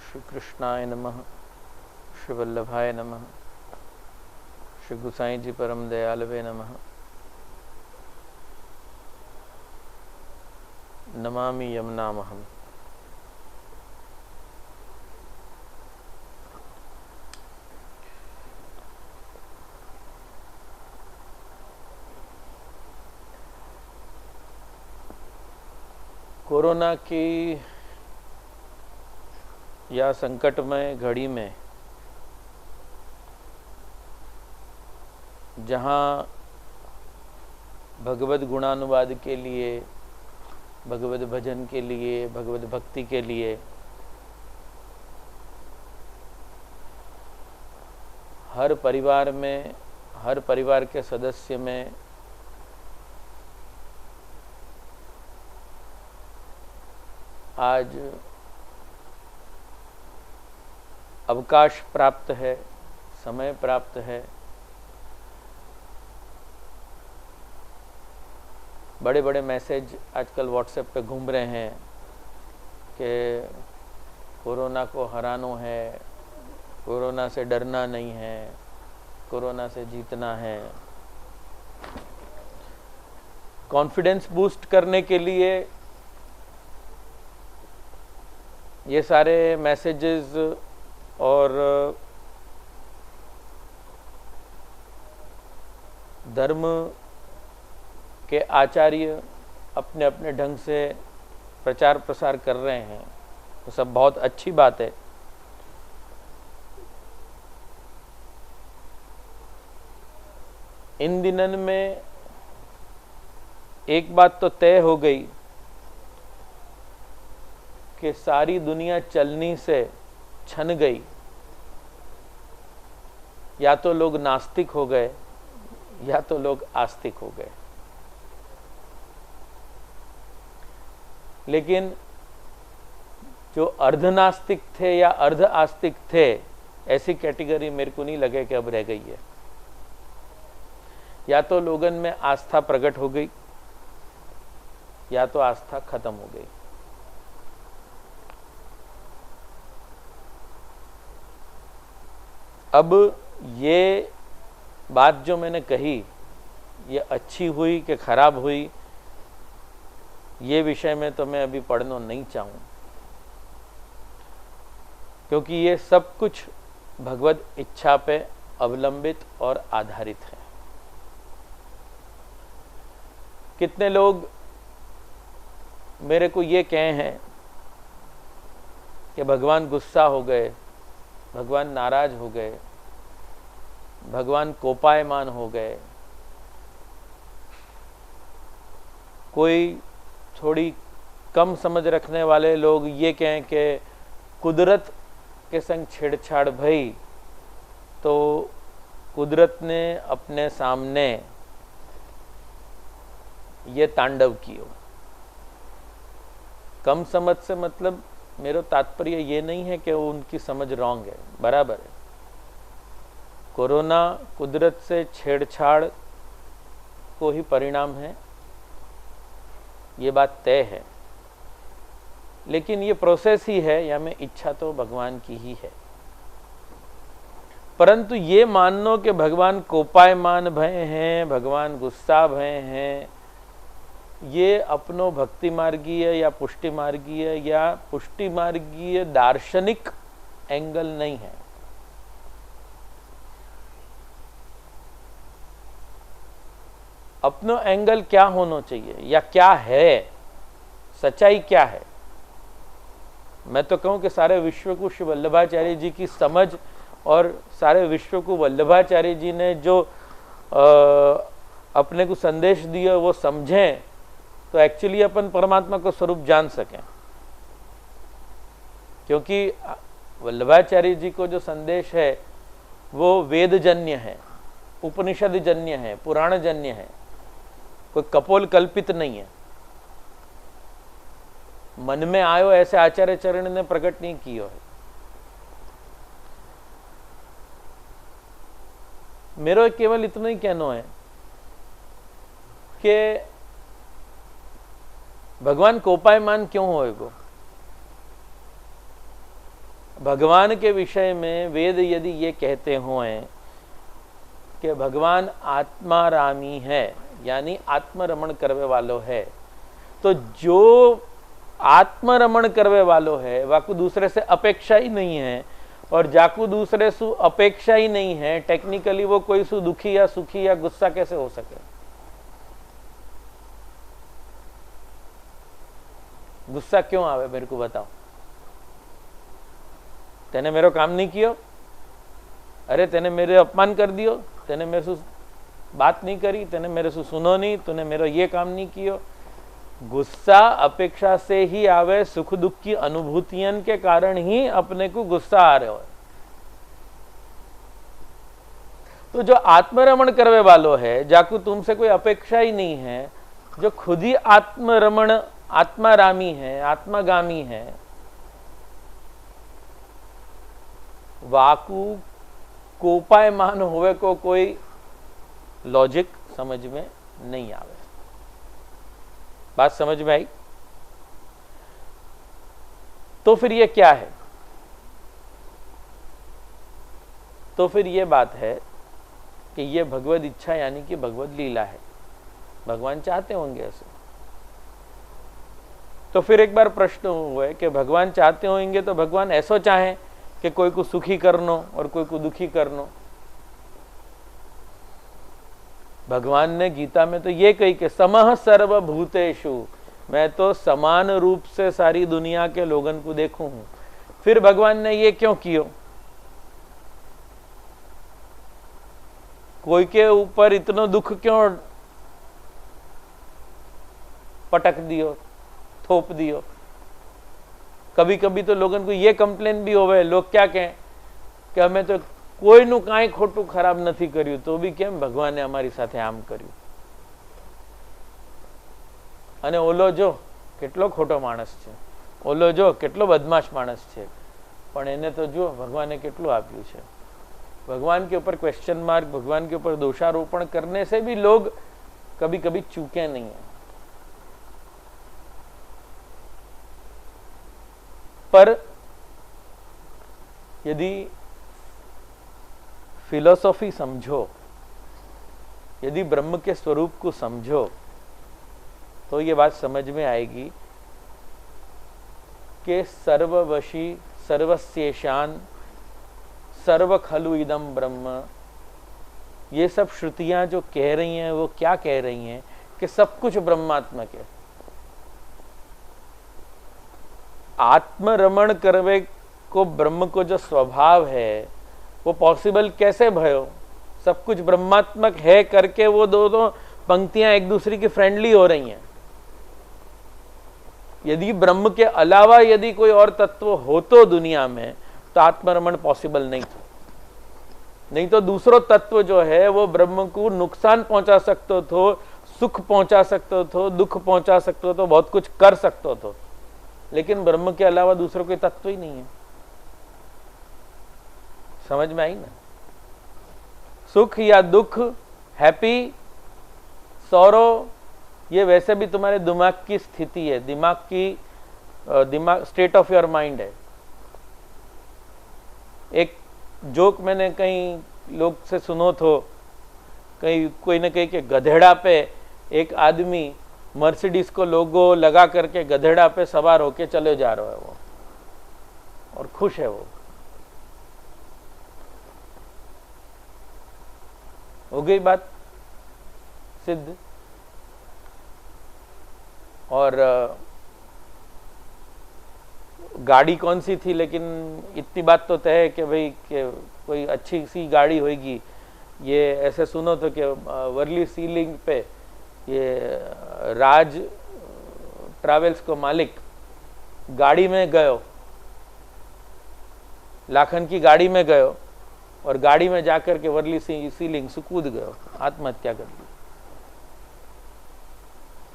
श्री कृष्णाय नमः। श्री वल्लभाय नमः। श्री गुसाई जी परम दयालवे नमः। नमामि यमुनामहम्। कोरोना की या संकटमय घड़ी में जहाँ भगवत गुणानुवाद के लिए, भगवत भजन के लिए, भगवत भक्ति के लिए हर परिवार में, हर परिवार के सदस्य में आज अवकाश प्राप्त है, समय प्राप्त है। बड़े बड़े मैसेज आजकल व्हाट्सएप पे घूम रहे हैं कि कोरोना को हराना है, कोरोना से डरना नहीं है, कोरोना से जीतना है। कॉन्फिडेंस बूस्ट करने के लिए ये सारे मैसेजेस और धर्म के आचार्य अपने अपने ढंग से प्रचार प्रसार कर रहे हैं, तो सब बहुत अच्छी बात है। इन दिनों में एक बात तो तय हो गई कि सारी दुनिया चलनी से छन गई। या तो लोग नास्तिक हो गए या तो लोग आस्तिक हो गए। लेकिन जो अर्धनास्तिक थे या अर्ध आस्तिक थे, ऐसी कैटेगरी मेरे को नहीं लगे कि अब रह गई है। या तो लोगन में आस्था प्रकट हो गई या तो आस्था खत्म हो गई। अब ये बात जो मैंने कही, ये अच्छी हुई कि खराब हुई, ये विषय में तो मैं अभी पढ़ना नहीं चाहूँ, क्योंकि ये सब कुछ भगवत इच्छा पे अवलंबित और आधारित है। कितने लोग मेरे को ये कहे हैं कि भगवान गुस्सा हो गए, भगवान नाराज हो गए, भगवान कोपायमान हो गए। कोई थोड़ी कम समझ रखने वाले लोग ये कहें कि कुदरत के संग छेड़छाड़ भई तो कुदरत ने अपने सामने ये तांडव कियो। कम समझ से मतलब मेरा तात्पर्य ये नहीं है कि वो उनकी समझ रॉन्ग है, बराबर है। कोरोना कुदरत से छेड़छाड़ को ही परिणाम है, ये बात तय है। लेकिन ये प्रोसेस ही है, या में इच्छा तो भगवान की ही है। परंतु ये मानो कि भगवान कोपायमान भय हैं, भगवान गुस्सा भय हैं, ये अपनो भक्ति मार्गीय या पुष्टि मार्गीय या पुष्टि मार्गीय दार्शनिक एंगल नहीं है। अपनो एंगल क्या होना चाहिए या क्या है, सच्चाई क्या है? मैं तो कहूं कि सारे विश्व को श्री वल्लभाचार्य जी की समझ और सारे विश्व को वल्लभाचार्य जी ने जो अपने को संदेश दिया वो समझें, तो एक्चुअली अपन परमात्मा को स्वरूप जान सकें। क्योंकि वल्लभाचार्य जी को जो संदेश है वो वेदजन्य है, उपनिषद जन्य है, पुराण जन्य है, कोई कपोल कल्पित नहीं है। मन में आयो ऐसे आचार्य चरण ने प्रकट नहीं किया है। मेरा केवल इतना ही कहना है कि भगवान कोपायमान क्यों होएगो? भगवान के विषय में वेद यदि ये कहते हों कि भगवान आत्मारामी है, यानी आत्मरमण करवे वालो है, तो जो आत्मरमण करवे वालो है वाकू दूसरे से अपेक्षा ही नहीं है, और जाकू दूसरे सु अपेक्षा ही नहीं है, टेक्निकली वो कोई सु दुखी या सुखी या गुस्सा कैसे हो सके? गुस्सा क्यों आवे मेरे को बताओ। तेने मेरो काम नहीं कियो, अरे तेने मेरे अपमान कर दियो, तेने मेरे से बात नहीं करी, तेने मेरे से सुनो नहीं, तूने मेरा ये काम नहीं कियो। गुस्सा अपेक्षा से ही आवे, सुख दुख की अनुभूतियन के कारण ही अपने को गुस्सा आ रहे हो। तो जो आत्मरमण करवे वालो है, जाकू तुमसे कोई अपेक्षा ही नहीं है, जो खुद ही आत्मरमण आत्मारामी है, आत्मागामी है, वाकू कोपायमान होवे को कोई लॉजिक समझ में नहीं आवे। बात समझ में आई? तो फिर ये क्या है? तो फिर ये बात है कि ये भगवद इच्छा यानी कि भगवद लीला है। भगवान चाहते होंगे ऐसे। तो फिर एक बार प्रश्न हुआ कि भगवान चाहते होंगे तो भगवान ऐसा चाहे कि कोई को सुखी करनो और कोई को दुखी करनो। भगवान ने गीता में तो ये कही कि समः सर्वभूतेषु, मैं तो समान रूप से सारी दुनिया के लोगन को देखूं हूं। फिर भगवान ने ये क्यों कियो? कोई के ऊपर इतना दुख क्यों पटक दियो, थोप दियो? कभी कभी तो लोगन को ये कंप्लेन भी होवे, लोग क्या कहें कि हमें तो कोईનું કાંઈ ખોટું ખરાબ નથી કર્યું, તો બી કેમ ભગવાને અમારી સાથે આમ કર્યું? અને ઓલો જો કેટલો ખોટો માણસ છે, ઓલો જો કેટલો બદમાશ માણસ છે, પણ એને તો જો ભગવાને કેટલું આપ્યું છે। भगवान के ऊपर क्वेश्चन मार्क, भगवान के ऊपर दोषारोपण करने से भी लोग कभी कभी चूके नहीं है। पर यदि फिलॉसफी समझो, यदि ब्रह्म के स्वरूप को समझो, तो ये बात समझ में आएगी कि सर्ववशी सर्वस्येशान सर्व खलु इदम ब्रह्म, ये सब श्रुतियां जो कह रही हैं वो क्या कह रही हैं कि सब कुछ ब्रह्मात्मक है। आत्मरमण करवे को ब्रह्म को जो स्वभाव है वो पॉसिबल कैसे भयो? सब कुछ ब्रह्मात्मक है करके वो दोनों पंक्तियां एक दूसरे की फ्रेंडली हो रही हैं। यदि ब्रह्म के अलावा यदि कोई और तत्व हो तो दुनिया में, तो आत्मरमण पॉसिबल नहीं था। नहीं तो दूसरो तत्व जो है वो ब्रह्म को नुकसान पहुंचा सकते थो, सुख पहुंचा सकते थो, दुख पहुंचा सकते थो, बहुत कुछ कर सकते थो, लेकिन ब्रह्म के अलावा दूसरा कोई तत्व ही नहीं है। समझ में आई ना? सुख या दुख, हैप्पी, सौरो, ये वैसे भी तुम्हारे दिमाग की स्थिति है, दिमाग स्टेट ऑफ योर माइंड है। एक जोक मैंने कहीं लोग से सुनो थो, कहीं कोई न कहीं के गधेड़ा पे एक आदमी मर्सिडीज को लोगो लगा करके गधेड़ा पे सवार होके चले जा रहा है वो, और खुश है वो। हो गई बात सिद्ध। और गाड़ी कौन सी थी, लेकिन इतनी बात तो तय है कि भाई कि कोई अच्छी सी गाड़ी होगी। ये ऐसे सुनो तो कि वर्ली सीलिंग पे ये राज ट्रैवल्स को मालिक गाड़ी में गयो, लाखन की गाड़ी में गयो, और गाड़ी में जाकर के वर्ली सीलिंग से कूद गयो, आत्महत्या कर ली।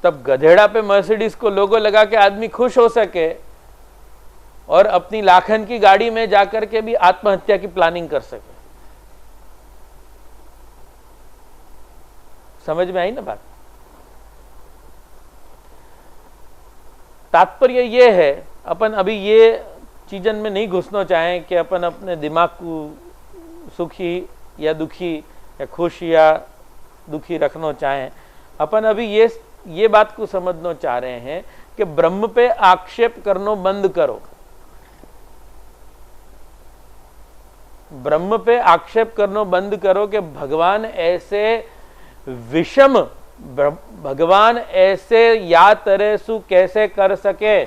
तब गधेड़ा पे मर्सिडीज को लोगो लगा के आदमी खुश हो सके और अपनी लाखन की गाड़ी में जाकर के भी आत्महत्या की प्लानिंग कर सके। समझ में आई ना बात? तात्पर्य ये है, अपन अभी ये चीजन में नहीं घुसना चाहें कि अपन अपने दिमाग को सुखी या दुखी या खुश या दुखी रखना चाहें। अपन अभी ये बात को समझना चाह रहे हैं कि ब्रह्म पे आक्षेप करना बंद करो। ब्रह्म पे आक्षेप करना बंद करो कि भगवान ऐसे विषम, भगवान ऐसे या तरह सु कैसे कर सके,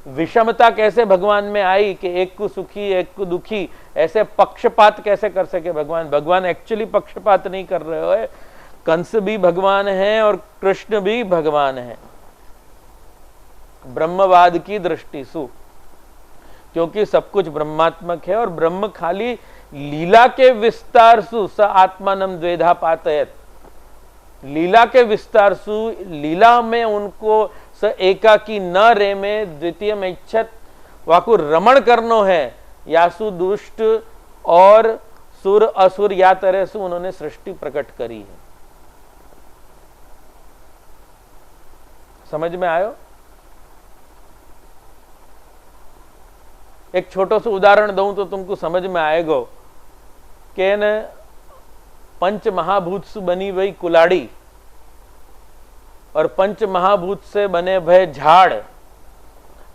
विषमता कैसे भगवान में आई कि एक को सुखी एक को दुखी, ऐसे पक्षपात कैसे कर सके भगवान। भगवान एक्चुअली पक्षपात नहीं कर रहे हो, कंस भी भगवान है और कृष्ण भी भगवान है ब्रह्मवाद की दृष्टि सु, क्योंकि सब कुछ ब्रह्मात्मक है और ब्रह्म खाली लीला के विस्तार सु स आत्मानम द्वेधा पातयत, लीला के विस्तार सु, लीला में उनको स एकाकी न रे में द्वितीय में इच्छत वाकु रमण करनो है, यासु दुष्ट और सुर असुर या तरह से उन्होंने सृष्टि प्रकट करी है। समझ में आयो? एक छोटो सा उदाहरण दूं तो तुमको समझ में आएगा कि न पंच महाभूत से बनी हुई कुलाड़ी और पंच महाभूत से बने भय झाड़,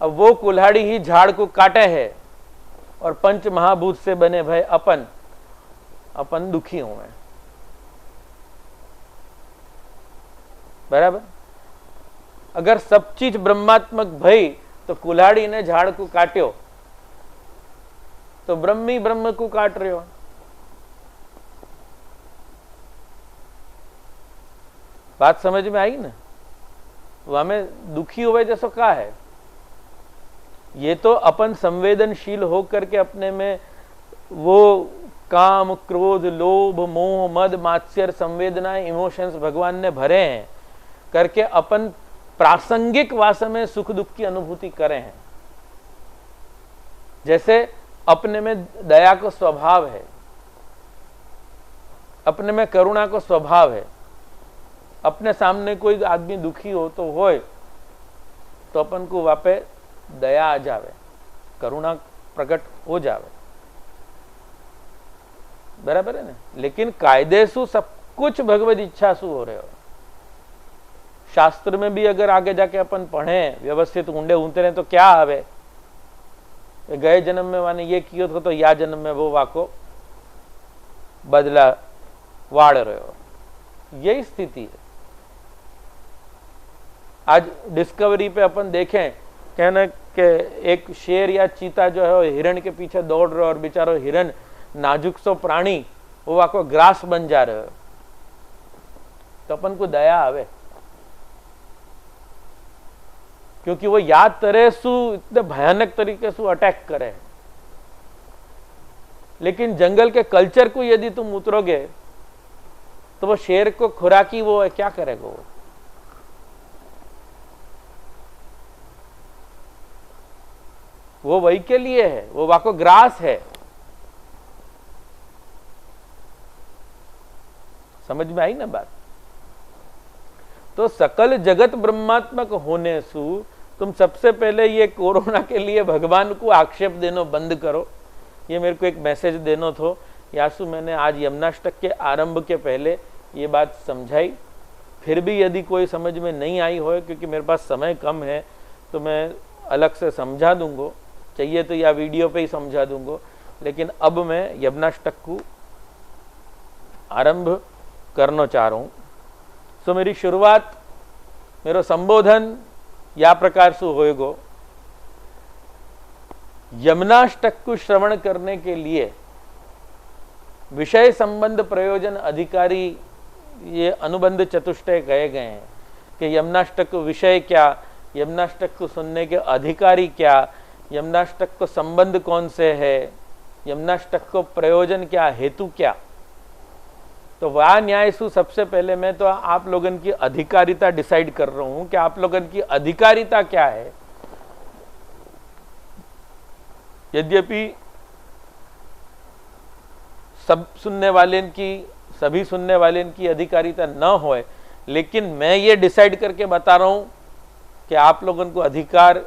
अब वो कुल्हाड़ी ही झाड़ को काटे है और पंच महाभूत से बने भय अपन दुखी हुए। बराबर? अगर सब चीज ब्रह्मात्मक भई तो कुल्हाड़ी ने झाड़ को काट्यो तो ब्रह्म ही ब्रह्म को काट रहे हो। बात समझ में आई ना? वो हमें दुखी हुए जैसा क्या है? ये तो अपन संवेदनशील होकर के अपने में वो काम क्रोध लोभ मोह मद मात्सर्य संवेदनाएं इमोशंस भगवान ने भरे हैं करके अपन प्रासंगिक वास में सुख दुख की अनुभूति करें हैं। जैसे अपने में दया को स्वभाव है, अपने में करुणा को स्वभाव है, अपने सामने कोई आदमी दुखी हो तो होए तो अपन को वापे दया आ जावे, करुणा प्रकट हो जावे। बराबर है ना? लेकिन कायदे सु सब कुछ भगवत इच्छा सु हो रहे हो। शास्त्र में भी अगर आगे जाके अपन पढ़े व्यवस्थित ऊंडे उतरे तो क्या आवे, गए जन्म में माने ये कियो तो या जन्म में वो वाको बदला वाड़ रहे हो। यही स्थिति है। आज डिस्कवरी पे अपन देखें कहना कि एक शेर या चीता जो है वो हिरण के पीछे दौड़ रहे और बेचारो हिरण नाजुक सो प्राणी वो वाको ग्रास बन जा रहे हो, तो अपन को दया आवे, क्योंकि वो याद तरह सु इतने भयानक तरीके से अटैक करे। लेकिन जंगल के कल्चर को यदि तुम उतरोगे तो वो शेर को खुराकी वो है, क्या करेगा वो वही के लिए है, वो वाको ग्रास है। समझ में आई ना बात? तो सकल जगत ब्रह्मात्मक होने सु तुम सबसे पहले ये कोरोना के लिए भगवान को आक्षेप देना बंद करो। ये मेरे को एक मैसेज देना थो यासु, मैंने आज यमुनाष्टक के आरंभ के पहले ये बात समझाई। फिर भी यदि कोई समझ में नहीं आई हो, क्योंकि मेरे पास समय कम है, तो मैं अलग से समझा दूंगा, चाहिए तो या वीडियो पे ही समझा दूंगा। लेकिन अब मैं यमुनाष्टक को आरंभ करना चाह रहा हूँ। सो मेरी शुरुआत, मेरा संबोधन या प्रकार से होएगो। यमुनाष्टक को श्रवण करने के लिए विषय संबंध प्रयोजन अधिकारी ये अनुबंध चतुष्टय कहे गए हैं कि यमुनाष्टक को विषय क्या, यमुनाष्टक को सुनने के अधिकारी क्या, यमुनाष्टक को संबंध कौन से है, यमुनाष्टक को प्रयोजन क्या, हेतु क्या। तो वह न्याय सु सबसे पहले मैं तो आप लोगन की अधिकारिता डिसाइड कर रहा हूं कि आप लोगन की अधिकारिता क्या है। यद्यपि सभी सुनने वाले की अधिकारिता न होए, लेकिन मैं ये डिसाइड करके बता रहा हूं कि आप लोगन को अधिकार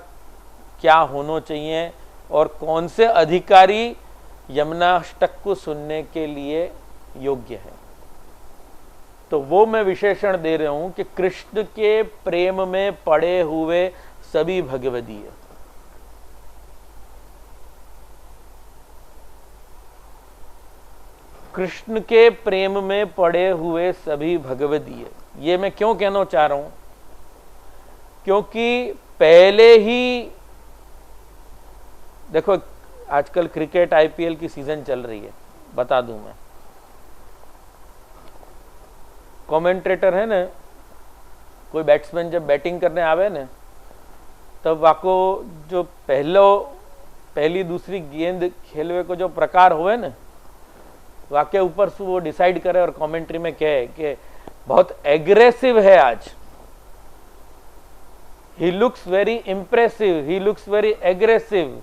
क्या होना चाहिए और कौन से अधिकारी यमुनाष्टक को सुनने के लिए योग्य है। तो वो मैं विशेषण दे रहा हूं कि कृष्ण के प्रेम में पड़े हुए सभी भगवदीय। कृष्ण के प्रेम में पड़े हुए सभी भगवदीय, ये मैं क्यों कहना चाह रहा हूं, क्योंकि पहले ही देखो आजकल क्रिकेट आईपीएल की सीजन चल रही है, बता दूं मैं, कमेंटेटर है ना, कोई बैट्समैन जब बैटिंग करने आवे ना, तब वाको जो पहली दूसरी गेंद खेलवे को जो प्रकार हुए ना, वाके ऊपर से वो डिसाइड करे और कमेंट्री में कहे कि बहुत एग्रेसिव है आज, he looks very impressive, he looks very aggressive,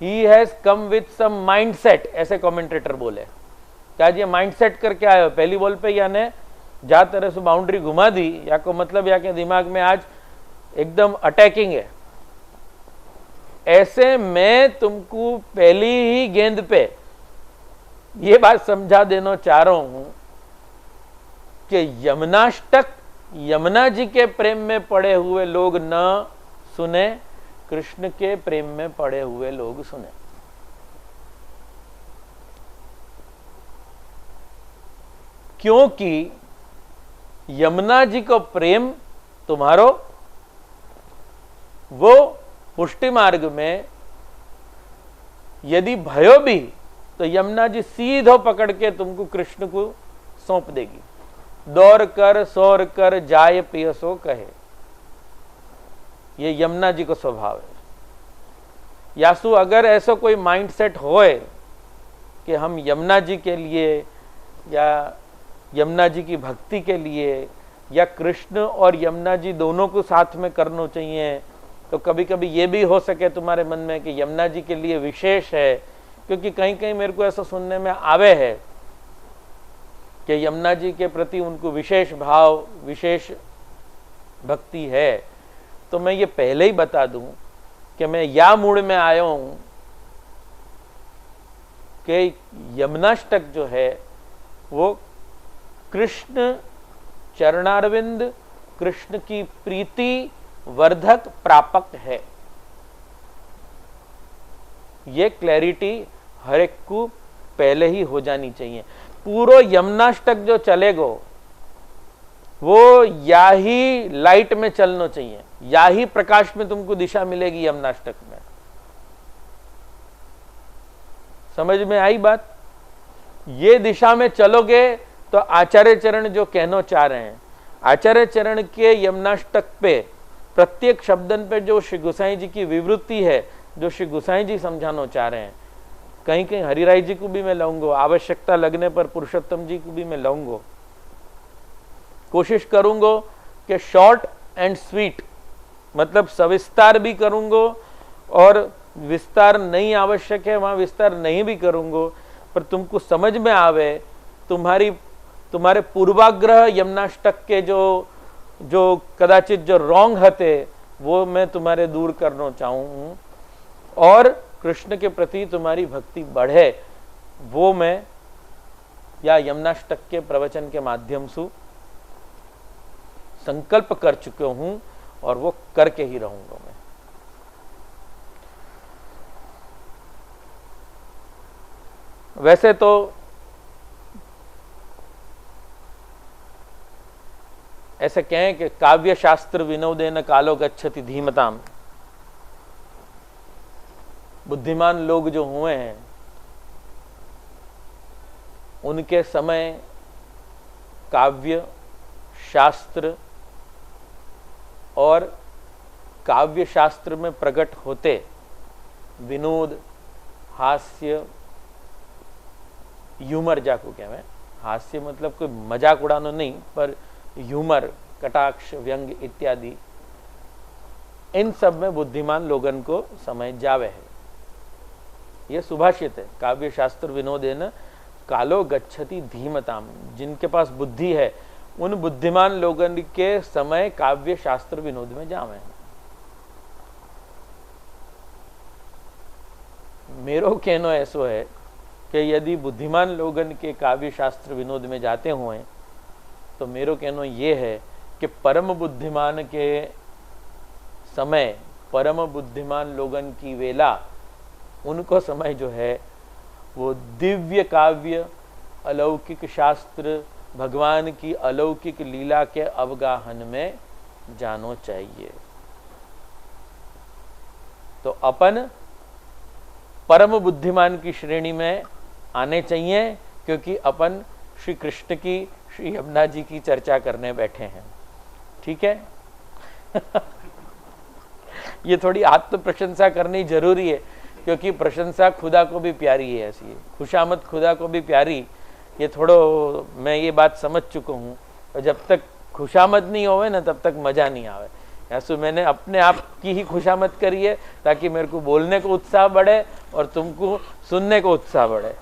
he has come with some mindset, ऐसे कमेंटेटर बोले। क्या ये माइंडसेट करके आए हो, पहली बॉल पे याने जा तरह से बाउंड्री घुमा दी, या को मतलब या के दिमाग में आज एकदम अटैकिंग है। ऐसे मैं तुमको पहली ही गेंद पे ये बात समझा देना चाह रहा हूं कि यमुनाष्टक यमुना जी के प्रेम में पड़े हुए लोग न सुने, कृष्ण के प्रेम में पड़े हुए लोग सुने। क्योंकि यमुना जी को प्रेम तुम्हारो वो पुष्टि मार्ग में यदि भयो भी, तो यमुना जी सीधो पकड़ के तुमको कृष्ण को सौंप देगी। दौड़ कर सौर कर जाय पियसो कहे, ये यमुना जी को स्वभाव है। यासु अगर ऐसा कोई माइंडसेट होए कि हम यमुना जी के लिए या यमुना जी की भक्ति के लिए या कृष्ण और यमुना जी दोनों को साथ में करना चाहिए, तो कभी कभी ये भी हो सके तुम्हारे मन में कि यमुना जी के लिए विशेष है, क्योंकि कहीं कहीं मेरे को ऐसा सुनने में आवे है कि यमुना जी के प्रति उनको विशेष भाव, विशेष भक्ति है। तो मैं ये पहले ही बता दूं कि मैं या मूड में आया हूं कि यमुनाष्टक जो है वो कृष्ण चरणारविंद, कृष्ण की प्रीति वर्धक प्रापक है। ये क्लैरिटी हर एक को पहले ही हो जानी चाहिए। पूरा यमुनाष्टक जो चलेगो वो या ही लाइट में चलना चाहिए, या ही प्रकाश में तुमको दिशा मिलेगी यमुनाष्टक में। समझ में आई बात? ये दिशा में चलोगे तो आचार्य चरण जो कहना चाह रहे हैं, आचार्य चरण के यमुनाष्टक पे प्रत्येक शब्दन पे जो श्री गोसाई जी की विवृत्ति है, जो श्री गोसाई जी समझाना चाह रहे हैं, कहीं कहीं हरिराय जी को भी मैं लाऊंगा, आवश्यकता लगने पर पुरुषोत्तम जी को भी मैं लाऊंगा। कोशिश करूंगा कि शॉर्ट एंड स्वीट, मतलब सविस्तार भी करूंगा और विस्तार नहीं आवश्यक है वहां विस्तार नहीं भी करूंगा, पर तुमको समझ में आवे, तुम्हारे पूर्वाग्रह यमुनाष्टक के जो कदाचित जो रॉन्ग हते वो मैं तुम्हारे दूर करना चाहूँ, और कृष्ण के प्रति तुम्हारी भक्ति बढ़े, वो मैं या यमुनाष्टक के प्रवचन के माध्यम से संकल्प कर चुका हूं और वो करके ही रहूंगा मैं। वैसे तो ऐसे कहें कि काव्य शास्त्र विनोदेन कालो गच्छति धीमताम, बुद्धिमान लोग जो हुए हैं उनके समय काव्य शास्त्र और काव्य शास्त्र में प्रकट होते विनोद, हास्य, ह्यूमर जाको कहवे, हास्य मतलब कोई मजाक उड़ाना नहीं, पर ह्यूमर, कटाक्ष, व्यंग इत्यादि, इन सब में बुद्धिमान लोगन को समय जावे है। यह सुभाषित है, काव्य शास्त्र विनोदेन कालो गच्छति धीमताम, जिनके पास बुद्धि है उन बुद्धिमान लोगन के समय काव्य शास्त्र विनोद में जावे हैं। मेरो कहनो ऐसो है कि यदि बुद्धिमान लोगन के काव्य शास्त्र विनोद में जाते हुए तो मेरो कहनो ये है कि परम बुद्धिमान के समय, परम बुद्धिमान लोगन की वेला, उनको समय जो है वो दिव्य काव्य, अलौकिक शास्त्र, भगवान की अलौकिक लीला के अवगाहन में जानो चाहिए। तो अपन परम बुद्धिमान की श्रेणी में आने चाहिए, क्योंकि अपन श्री कृष्ण की, श्री यमुना जी की चर्चा करने बैठे हैं। ठीक है। ये थोड़ी आत्म प्रशंसा करनी जरूरी है, क्योंकि प्रशंसा खुदा को भी प्यारी है। ऐसी खुशामद खुदा को भी प्यारी, ये थोड़ो मैं ये बात समझ चुका हूँ। और जब तक खुशामद नहीं होवे ना तब तक मजा नहीं आवे। ऐसे मैंने अपने आप की ही खुशामद करी है ताकि मेरे को बोलने को उत्साह बढ़े और तुमको सुनने को उत्साह बढ़े।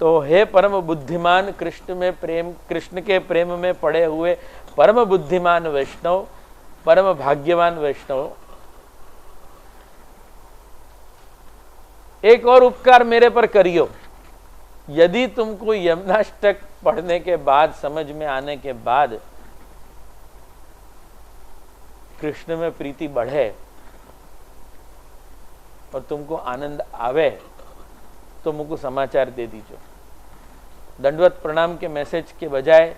तो हे परम बुद्धिमान, कृष्ण में प्रेम, कृष्ण के प्रेम में पड़े हुए परम बुद्धिमान वैष्णव, परम भाग्यवान वैष्णव, एक और उपकार मेरे पर करियो। यदि तुमको यमुनाष्टक पढ़ने के बाद, समझ में आने के बाद कृष्ण में प्रीति बढ़े और तुमको आनंद आवे तो मुझको समाचार दे दीजिए। दंडवत प्रणाम के मैसेज के बजाय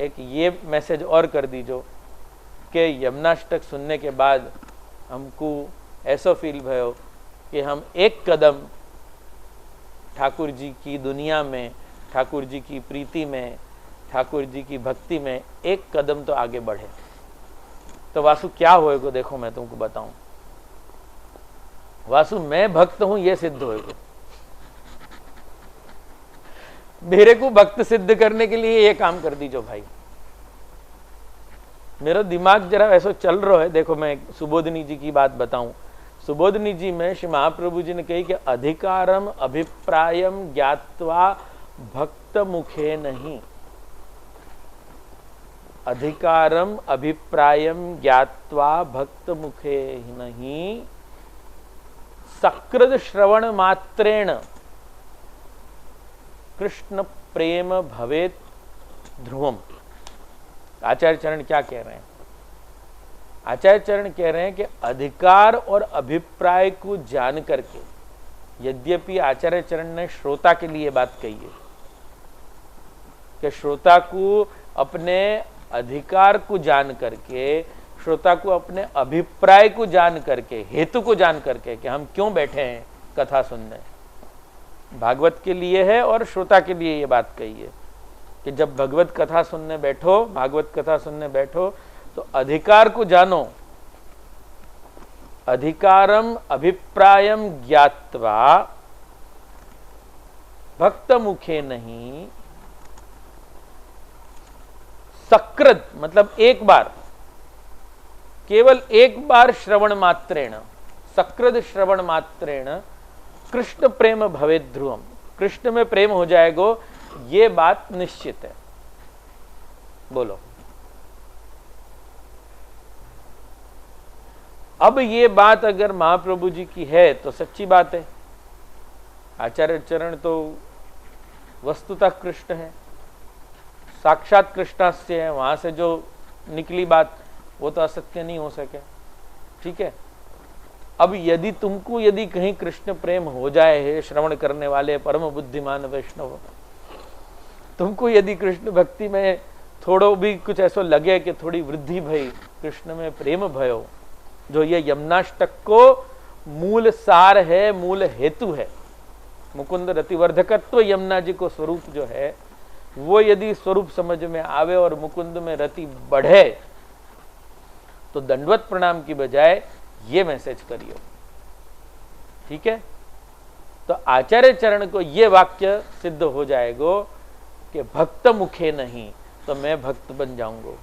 एक ये मैसेज और कर दीजिए कि यमुनाष्टक सुनने के बाद हमको ऐसा फील भयो कि हम एक कदम ठाकुर जी की दुनिया में, ठाकुर जी की प्रीति में, ठाकुर जी की भक्ति में एक कदम तो आगे बढ़े। तो वासु क्या होएगा देखो, मैं तुमको बताऊं। वासु मैं भक्त हूं ये सिद्ध होएगा। मेरे को भक्त सिद्ध करने के लिए ये काम कर दीजो भाई। मेरा दिमाग जरा ऐसा चल रहा है। देखो मैं सुबोधनी जी की बात बताऊं। सुबोधनी जी में श्री महाप्रभु जी ने कही कि अधिकारम अभिप्रायम ज्ञात्वा भक्त मुखे नहीं। अधिकारम अभिप्रायम ज्ञात्वा भक्त मुखे नहीं, सकृद श्रवण मात्रेण कृष्ण प्रेम भवेत ध्रुवम। आचार्य चरण क्या कह रहे हैं? आचार्य चरण कह रहे हैं कि अधिकार और अभिप्राय को जान करके, यद्यपि आचार्य चरण ने श्रोता के लिए बात कही है कि श्रोता को अपने अधिकार को जान करके, श्रोता को अपने अभिप्राय को जान करके, हेतु को जान करके कि हम क्यों बैठे हैं कथा सुनने, भागवत के लिए है और श्रोता के लिए ये बात कही है कि जब भगवत कथा सुनने बैठो, भागवत कथा सुनने बैठो तो अधिकार को जानो। अधिकारम अभिप्रायम ज्ञात्वा भक्त मुखे नहीं, सकृत मतलब एक बार, केवल एक बार श्रवण मात्रेण, सकृत श्रवण मात्रेण कृष्ण प्रेम भवेत ध्रुवम। कृष्ण में प्रेम हो जाएगा, ये बात निश्चित है। बोलो। अब ये बात अगर महाप्रभु जी की है तो सच्ची बात है। आचार्य चरण तो वस्तुतः कृष्ण है, साक्षात कृष्णास्य है। वहां से जो निकली बात वो तो असत्य नहीं हो सके। ठीक है। अब यदि तुमको यदि कहीं कृष्ण प्रेम हो जाए है, श्रवण करने वाले परम बुद्धिमान वैष्णव, तुमको यदि कृष्ण भक्ति में थोड़ो भी कुछ ऐसा लगे कि थोड़ी वृद्धि भई, कृष्ण में प्रेम भयो, जो ये यमुनाष्टक को मूल सार है, मूल हेतु है, मुकुंद रतिवर्धकत्व यमुना जी को स्वरूप जो है, वो यदि स्वरूप समझ में आवे और मुकुंद में रति बढ़े तो दंडवत प्रणाम की बजाय ये मैसेज करियो। ठीक है। तो आचार्य चरण को ये वाक्य सिद्ध हो जाएगा कि भक्त मुखे नहीं, तो मैं भक्त बन जाऊंगा।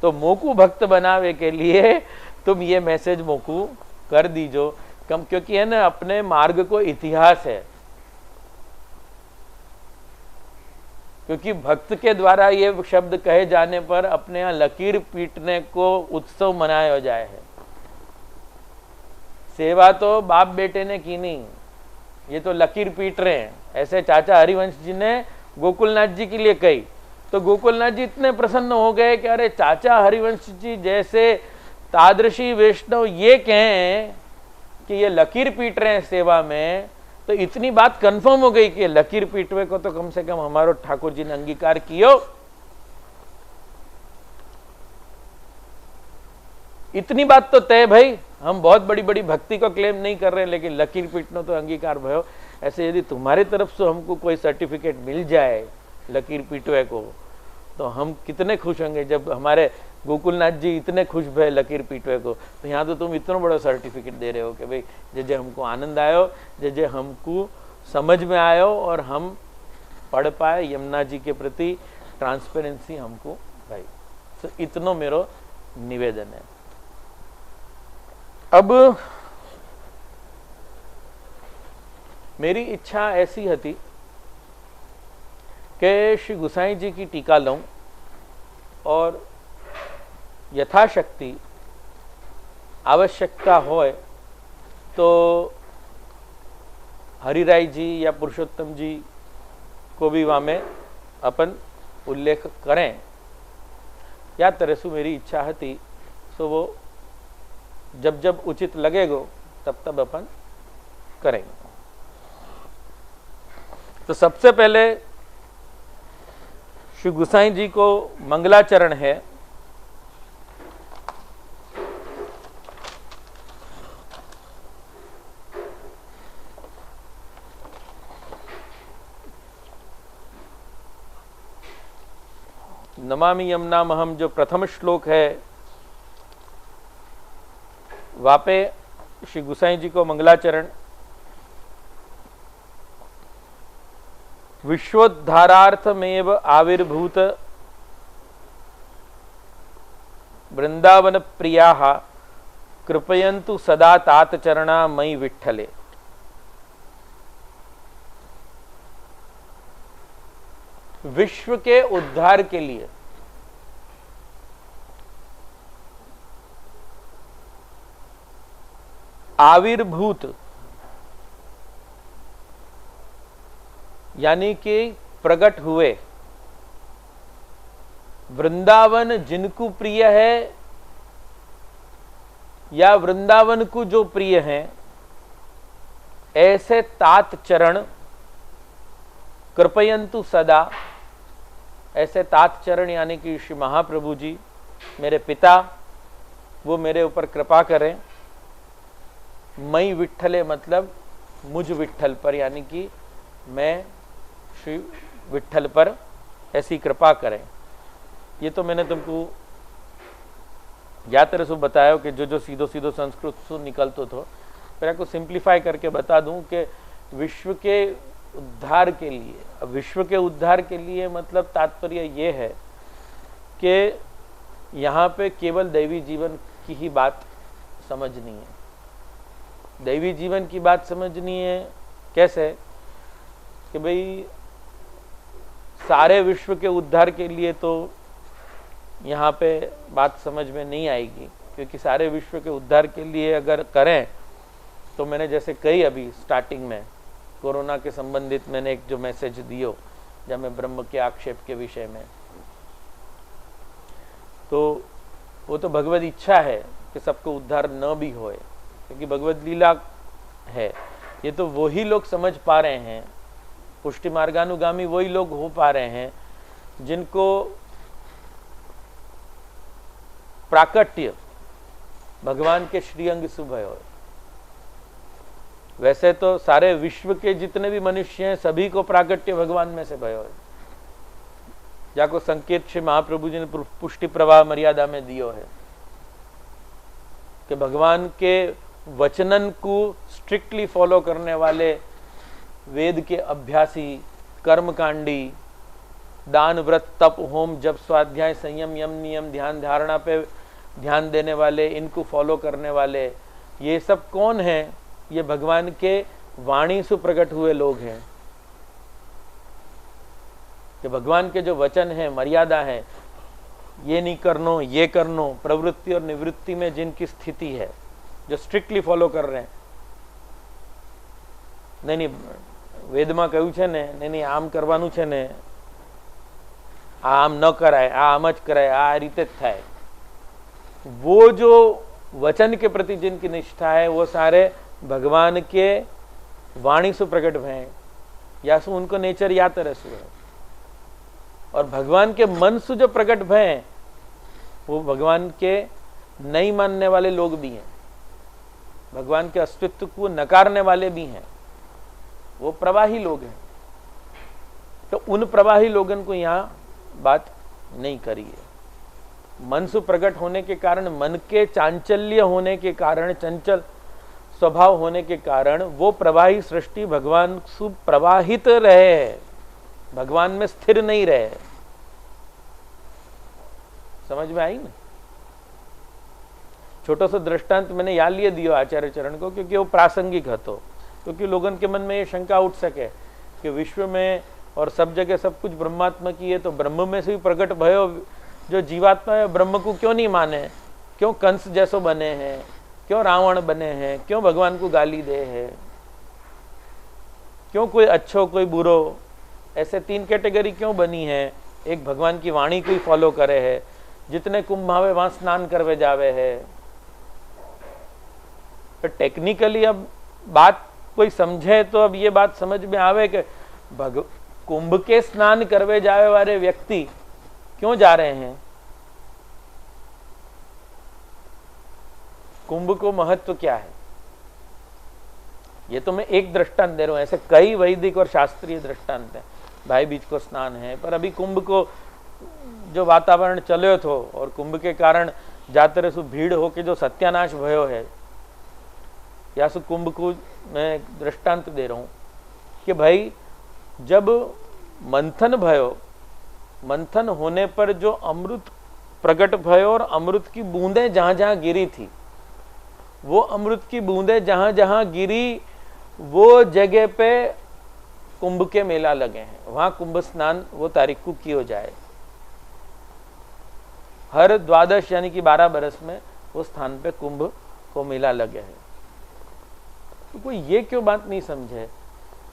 तो मोकू भक्त बनावे के लिए तुम ये मैसेज मोकू कर दीजो कम, क्योंकि है ना अपने मार्ग को इतिहास है। क्योंकि भक्त के द्वारा ये शब्द कहे जाने पर अपने यहाँ लकीर पीटने को उत्सव मनाया जाए है। सेवा तो बाप बेटे ने की नहीं, ये तो लकीर पीट रहे हैं। ऐसे चाचा हरिवंश जी ने गोकुलनाथ जी के लिए कही, तो गोकुलनाथ जी इतने प्रसन्न हो गए कि अरे चाचा हरिवंश जी जैसे तादृशी वैष्णव ये कहें कि ये लकीर पीट रहे हैं सेवा में, तो इतनी बात कंफर्म हो गई कि लकीर पीटवे को तो कम से कम हमारो ठाकुर जी ने अंगीकार कियो। इतनी बात तो तय भाई, हम बहुत बड़ी बड़ी भक्ति को क्लेम नहीं कर रहे, लेकिन लकीर पीटनो तो अंगीकार भयो। ऐसे यदि तुम्हारी तरफ से हमको कोई सर्टिफिकेट मिल जाए लकीर पीटवे को, तो हम कितने खुश होंगे। जब हमारे गोकुलनाथ जी इतने खुश भय लकीर पीटवे को, तो यहाँ तो तुम इतना बड़ा सर्टिफिकेट दे रहे हो कि भाई जे हमको आनंद आयो, जे हमको समझ में आयो और हम पढ़ पाए यमुना जी के प्रति ट्रांसपेरेंसी हमको भाई। तो इतनो मेरो निवेदन है। अब मेरी इच्छा ऐसी थी कि श्री गुसाई जी की टीका लूं और यथाशक्ति आवश्यकता होए तो हरिराय जी या पुरुषोत्तम जी को भी वहाँ में अपन उल्लेख करें, या तरह से मेरी इच्छा थी। सो वो जब जब उचित लगेगो तब तब अपन करेंगे। तो सबसे पहले श्री गुसाई जी को मंगलाचरण है। नमामि यमुनामहम जो प्रथम श्लोक है, वापे श्री गुसाई जी को मंगलाचरण। विश्वोद्धारार्थमेव आविर्भूत वृंदावन प्रियाः कृपयन्तु सदा तात चरणा मयि विठ्ठले। विश्व के उद्धार के लिए आविर्भूत यानी कि प्रकट हुए, वृंदावन जिनको प्रिय है या वृंदावन को जो प्रिय है, ऐसे तात चरण कृपयन्तु सदा, ऐसे तात चरण यानी कि श्री महाप्रभु जी मेरे पिता, वो मेरे ऊपर कृपा करें। मई विठ्ठले मतलब मुझ विठ्ठल पर, यानी कि मैं श्री विठ्ठल पर ऐसी कृपा करें। ये तो मैंने तुमको या तरह से बताया कि जो जो सीधो सीधो संस्कृत से निकलतो तो फिर आपको सिंप्लीफाई करके बता दूं कि विश्व के उद्धार के लिए, अब विश्व के उद्धार के लिए मतलब तात्पर्य ये है कि यहाँ पे केवल दैवी जीवन की ही बात समझनी है। दैवी जीवन की बात समझनी है कैसे कि भाई सारे विश्व के उद्धार के लिए तो यहाँ पे बात समझ में नहीं आएगी, क्योंकि सारे विश्व के उद्धार के लिए अगर करें तो मैंने जैसे कही अभी स्टार्टिंग में कोरोना के संबंधित मैंने एक जो मैसेज दियो जब मैं ब्रह्म के आक्षेप के विषय में, तो वो तो भगवत इच्छा है कि सबको उद्धार न भी होए, क्योंकि भगवत लीला है। ये तो वही लोग समझ पा रहे हैं, पुष्टि मार्गानुगामी वही लोग हो पा रहे हैं जिनको प्राकट्य भगवान के श्रीअंग सुभय हो। वैसे तो सारे विश्व के जितने भी मनुष्य हैं सभी को प्राकट्य भगवान में से भयो है, जाको संकेत श्री महाप्रभु जी ने पुष्टि प्रवाह मर्यादा में दियो है कि भगवान के वचनन को स्ट्रिक्टली फॉलो करने वाले, वेद के अभ्यासी, कर्मकांडी, दान व्रत तप होम जप स्वाध्याय संयम यम नियम ध्यान धारणा पे ध्यान देने वाले, इनको फॉलो करने वाले, ये सब कौन हैं? ये भगवान के वाणी से प्रकट हुए लोग हैं। कि भगवान के जो वचन है, मर्यादा है, ये नहीं करनो, ये करनो, प्रवृत्ति और निवृत्ति में जिनकी स्थिति है, जो स्ट्रिक्टली फॉलो कर रहे हैं, नहीं વેદમાં કહ્યું છે ને, નહીં આમ કરવાનું છે ને, આમ ન કરાય, આમ જ કરાય, આ રીતે જ થાય, वो जो वचन के प्रति जिनकी निष्ठा है वो सारे भगवान के वाणी से प्रकट हैं, या सु उनको नेचर या तरह से है, और भगवान के मन से जो प्रकट हैं वो भगवान के नहीं मानने वाले लोग भी हैं, भगवान के अस्तित्व को नकारने वाले भी हैं, वो प्रवाही लोग हैं। तो उन प्रवाही लोगों को यहाँ बात नहीं करी है। मन से प्रकट होने के कारण, मन के चांचल्य होने के कारण, चंचल स्वभाव होने के कारण वो प्रवाही सृष्टि भगवान से प्रवाहित रहे, भगवान में स्थिर नहीं रहे। समझ में आई ना? छोटो सा दृष्टांत मैंने यहाँ लिए दियो आचार्य चरण को, क्योंकि वो प्रासंगिक हतो, क्योंकि लोगों के मन में ये शंका उठ सके कि विश्व में और सब जगह सब कुछ ब्रह्मात्मा की है, तो ब्रह्म में से भी प्रकट भयो जो जीवात्मा है ब्रह्म को क्यों नहीं माने, क्यों कंस जैसो बने हैं, क्यों रावण बने हैं, क्यों भगवान को गाली दे है, क्यों कोई अच्छो कोई बुरो, ऐसे तीन कैटेगरी क्यों बनी है। एक भगवान की वाणी को ही फॉलो करे है, जितने कुंभ आवे वहां स्नान करवे जावे है। तो टेक्निकली अब बात कोई समझे तो अब ये बात समझ में आवे कि कुंभ के स्नान करवे जावे वाले व्यक्ति क्यों जा रहे हैं, कुंभ को महत्व क्या है। ये तो मैं एक दृष्टांत दे रहा हूं, ऐसे कई वैदिक और शास्त्रीय दृष्टांत है। भाई बीज को स्नान है, पर अभी कुंभ को जो वातावरण चलो थो और कुंभ के कारण जातरे सु भीड़ होके जो सत्यानाश भयो है, या सु कुंभ को मैं दृष्टांत दे रहा हूं कि भाई जब मंथन भयो, मंथन होने पर जो अमृत प्रकट भयो और अमृत की बूंदें जहां जहां गिरी थी, वो अमृत की बूंदें जहां जहां गिरी वो जगह पे कुंभ के मेला लगे हैं, वहां कुंभ स्नान वो तारीख को किया जाए। हर द्वादश यानी कि 12 बरस में वो स्थान पे कुंभ को मेला लगे है। तो कोई ये क्यों बात नहीं समझे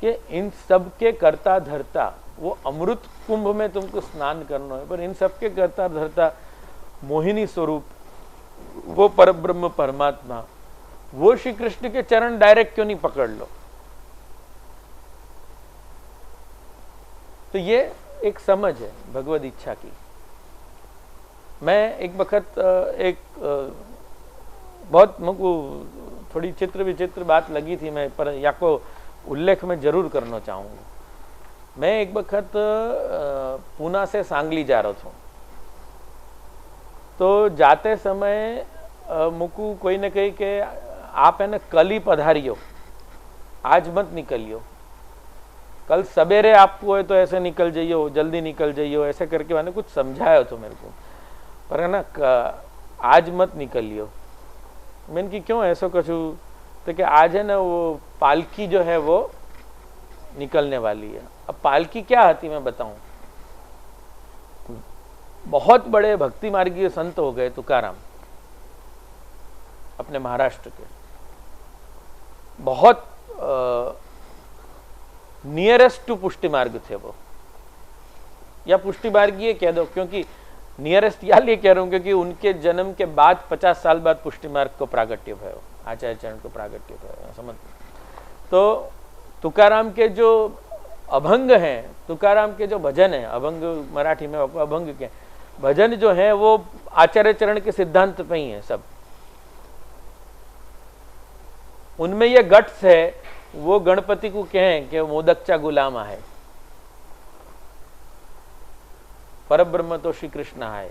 कि इन सब के कर्ता धर्ता, वो अमृत कुंभ में तुमको स्नान करना है, पर इन सब के कर्ता धर्ता मोहिनी स्वरूप वो परब्रह्म परमात्मा, वो श्री कृष्ण के चरण डायरेक्ट क्यों नहीं पकड़ लो। तो ये एक समझ है भगवद इच्छा की। मैं एक वक्त एक बहुत मुझको थोड़ी चित्र विचित्र बात लगी थी, मैं पर या को उल्लेख में जरूर करना चाहूंगा। मैं एक वक्त पूना से सांगली जा रहा था, तो जाते समय मुकू कोई ने कही कि आप है ना कल ही पधारियो, आज मत निकलियो, कल सवेरे आपको है तो ऐसे निकल जाइयो, जल्दी निकल जाइयो, ऐसे करके मैंने कुछ समझाया तो मेरे को, पर है ना आज मत निकलियो। मैंने कि क्यों ऐसा कुछ, तो कि आज है ना वो पालकी जो है वो निकलने वाली है। अब पालकी क्या आती मैं बताऊं, बहुत बड़े भक्ति मार्गीय संत हो गए तुकाराम अपने महाराष्ट्र के, बहुत नियरेस्ट टू पुष्टि मार्ग थे वो, या पुष्टि मार्गीय कह दो, क्योंकि नियरेस्ट या लिए कह रहा हूं क्योंकि उनके जन्म के बाद 50 साल बाद पुष्टि मार्ग को प्रागट्य भयो, आचार्य चरण को प्रागट्य भयो, समझ। तो तुकाराम के जो अभंग हैं, तुकाराम के जो भजन है, अभंग मराठी में अभंग के भजन जो है वो आचार्य चरण के सिद्धांत पे ही है सब। उनमें ये गट्स है, वो गणपति को कहें कि मोदकचा गुलाम है, परब्रह्म तो श्री कृष्ण है।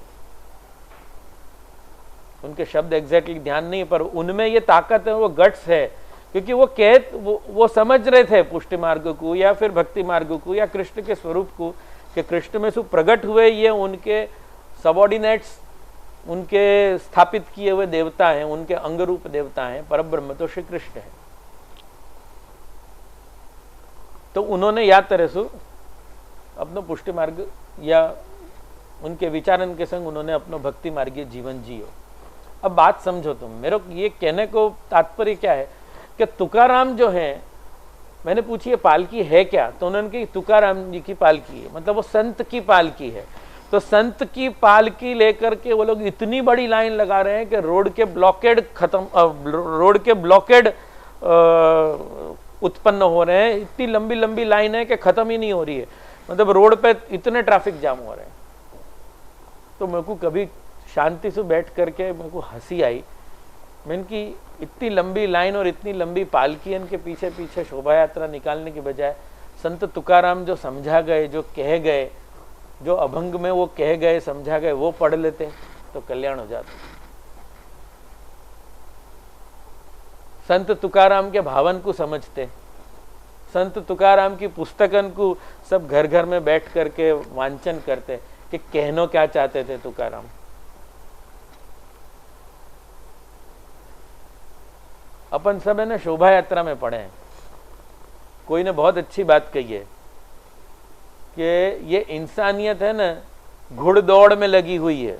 उनके शब्द एग्जैक्टली ध्यान नहीं, पर उनमें ये ताकत है, वो गट्स है, क्योंकि वो समझ रहे थे पुष्टि मार्ग को या फिर भक्ति मार्ग को या कृष्ण के स्वरूप को, कि कृष्ण में सु प्रकट हुए ये उनके सबॉर्डिनेट्स, उनके स्थापित किए हुए देवता हैं, उनके अंग रूप देवता हैं, परब्रह्म तो श्री कृष्ण है। तो उन्होंने या तरह से अपना पुष्टि मार्ग या उनके विचारण के संग उन्होंने अपना भक्ति मार्गीय जीवन जियो। अब बात समझो तुम, मेरे ये कहने को तात्पर्य क्या है कि तुकाराम जो है, मैंने पूछी ये पालकी है क्या, तो उन्होंने कही तुकाराम जी की पालकी है, मतलब वो संत की पालकी है। तो संत की पालकी लेकर के वो लोग इतनी बड़ी लाइन लगा रहे हैं कि रोड के ब्लॉकेड उत्पन्न हो रहे हैं। इतनी लंबी लंबी लाइन है कि खत्म ही नहीं हो रही है, मतलब रोड पे इतने ट्रैफिक जाम हो रहे हैं। तो मेरे को कभी शांति से बैठ करके मेरे को हंसी आई। मैंने कि इतनी लंबी लाइन और इतनी लंबी पालकी, इनके पीछे पीछे शोभा यात्रा निकालने की बजाय संत तुकाराम जो समझा गए, जो कह गए, जो अभंग में वो कह गए, समझा गए, वो पढ़ लेते तो कल्याण हो जाता। संत तुकाराम के भावन को समझते, संत तुकाराम की पुस्तकन को सब घर घर में बैठ करके वांचन करते कि कहनो क्या चाहते थे तुकाराम। अपन सब है ना शोभा यात्रा में पढ़े हैं। कोई ने बहुत अच्छी बात कही है कि ये इंसानियत है ना घुड़दौड़ में लगी हुई है,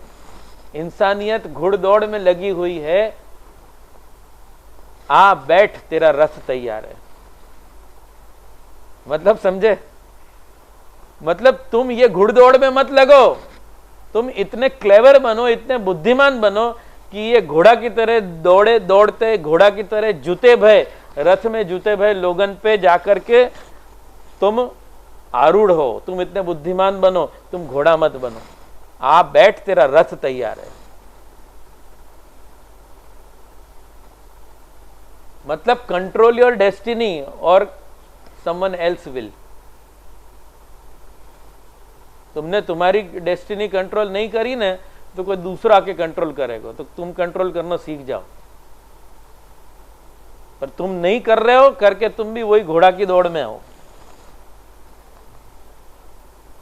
इंसानियत घुड़दौड़ में लगी हुई है, आ बैठ तेरा रथ तैयार है। मतलब समझे, मतलब तुम ये घुड़दौड़ में मत लगो, तुम इतने क्लेवर बनो, इतने बुद्धिमान बनो कि ये घोड़ा की तरह दौड़े, दौड़ते घोड़ा की तरह जूते भय, रथ में जूते भय लोगन पे जाकर के तुम आरूढ़ हो, तुम इतने बुद्धिमान बनो, तुम घोड़ा मत बनो। आप बैठ तेरा रथ तैयार है। मतलब कंट्रोल योर डेस्टिनी और समवन एल्स विल। तुमने तुम्हारी डेस्टिनी कंट्रोल नहीं करी ना, तो कोई दूसरा आके कंट्रोल करेगा, तो तुम कंट्रोल करना सीख जाओ। पर तुम नहीं कर रहे हो, करके तुम भी वही घोड़ा की दौड़ में हो।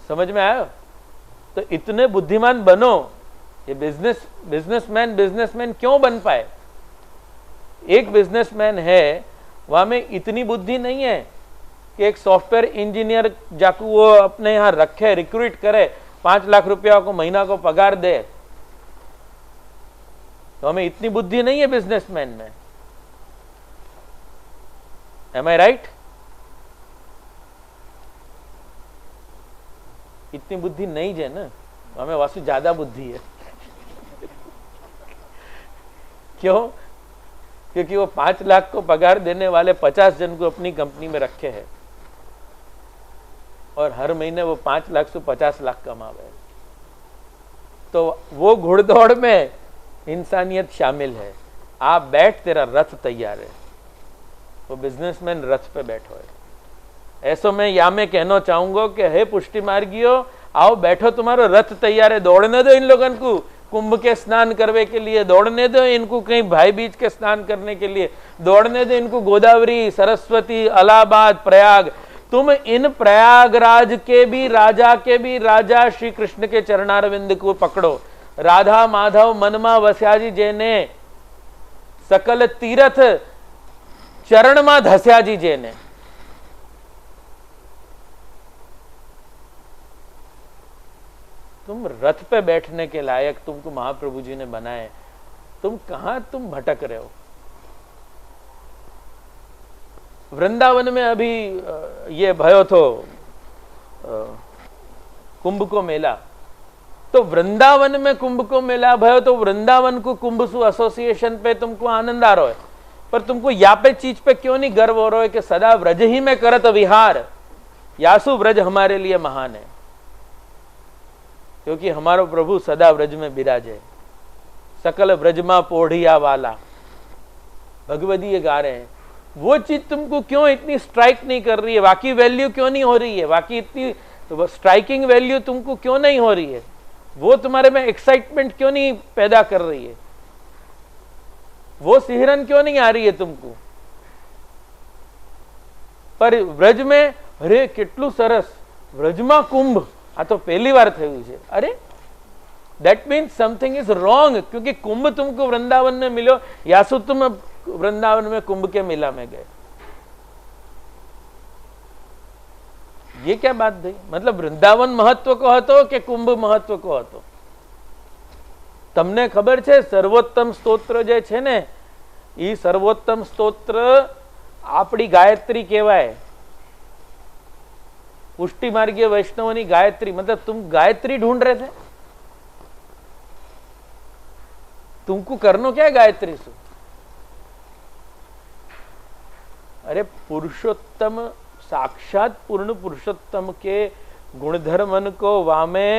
समझ में आयो? तो इतने बुद्धिमान बनो। ये बिजनेसमैन क्यों बन पाए? एक बिजनेसमैन है, वहां में इतनी बुद्धि नहीं है कि एक सॉफ्टवेयर इंजीनियर जाकू वो अपने यहां रखे, रिक्रूट करे, 5 लाख रुपया को महीना को पगार दे। तो हमें इतनी बुद्धि नहीं है बिजनेसमैन में। एम आई राइट? इतनी बुद्धि नहीं है ना, हमें वासु ज्यादा बुद्धि है। क्यों? क्योंकि वो 5 लाख को पगार देने वाले 50 जन को अपनी कंपनी में रखे हैं और हर महीने वो 5 लाख से 50 लाख कमावे। तो वो घुड़दौड़ में इंसानियत शामिल है। आप बैठ तेरा रथ तैयार है। वो बिजनेसमैन रथ पे बैठो है। ऐसो मैं या मैं कहना चाहूंगा कि हे पुष्टि मार्गियों, आओ बैठो, तुम्हारा रथ तैयार है। दौड़ने दो इन लोगन को, कुंभ के स्नान करने के लिए दौड़ने दो इनको, कहीं भाई बीज के स्नान करने के लिए दौड़ने दो इनको, गोदावरी, सरस्वती, इलाहाबाद, प्रयाग। तुम इन प्रयागराज के भी राजा श्री कृष्ण के चरणारविंद को पकड़ो। राधा माधव मनमा वस्याजी जेने सकल तीरथ चरण मा धस्याजी जेने। तुम रथ पे बैठने के लायक तुमको महाप्रभु जी ने बनाए, तुम कहां तुम भटक रहे हो? वृंदावन में अभी ये भयो तो कुंभ को मेला, तो वृंदावन में कुंभ को मेला भयो, तो वृंदावन को कुंभ सु एसोसिएशन पे तुमको आनंद आ रहा है, पर तुमको या पे चीज पे क्यों नहीं गर्व हो रहा है कि सदा व्रज ही में करत विहार, यासु व्रज हमारे लिए महान है। क्योंकि हमारो प्रभु सदा व्रज में विराजे, सकल व्रजमा पोढ़िया वाला, भगवदी ये गा रहे हैं। वो चीज तुमको क्यों इतनी स्ट्राइक नहीं कर रही है? वाकई वैल्यू क्यों नहीं हो रही है? वाकई इतनी तो स्ट्राइकिंग वैल्यू तुमको क्यों नहीं हो रही है? वो तुम्हारे में एक्साइटमेंट क्यों नहीं पैदा कर रही है? वो सिहरन क्यों नहीं आ रही है तुमको? पर व्रज में अरे કેટલું સરસ, વ્રજમાં કુંભ, આ તો પહેલી વાર થયું છે। अरे that means something is wrong, क्योंकि कुंभ तुमको वृंदावन में मिलो, यासु तुम वृंदावन में कुंभ के मेला में गए। ये क्या बात थी? मतलब वृंदावन महत्व को हतो कि कुंभ महत्व को हतो? તમને ખબર છે સર્વોત્તમ સ્તોત્ર જે છે ને એ સર્વોત્તમ સ્તોત્ર આપણી ગાયત્રી કહેવાય. पुष्टि मार्गीय वैष्णवों की गायत्री. मतलब तुम गायत्री ढूंढ रहे थे, तुमको करनो क्या है गायत्री से? अरे पुरुषोत्तम साक्षात पूर्ण पुरुषोत्तम के गुणधर्मन को वामे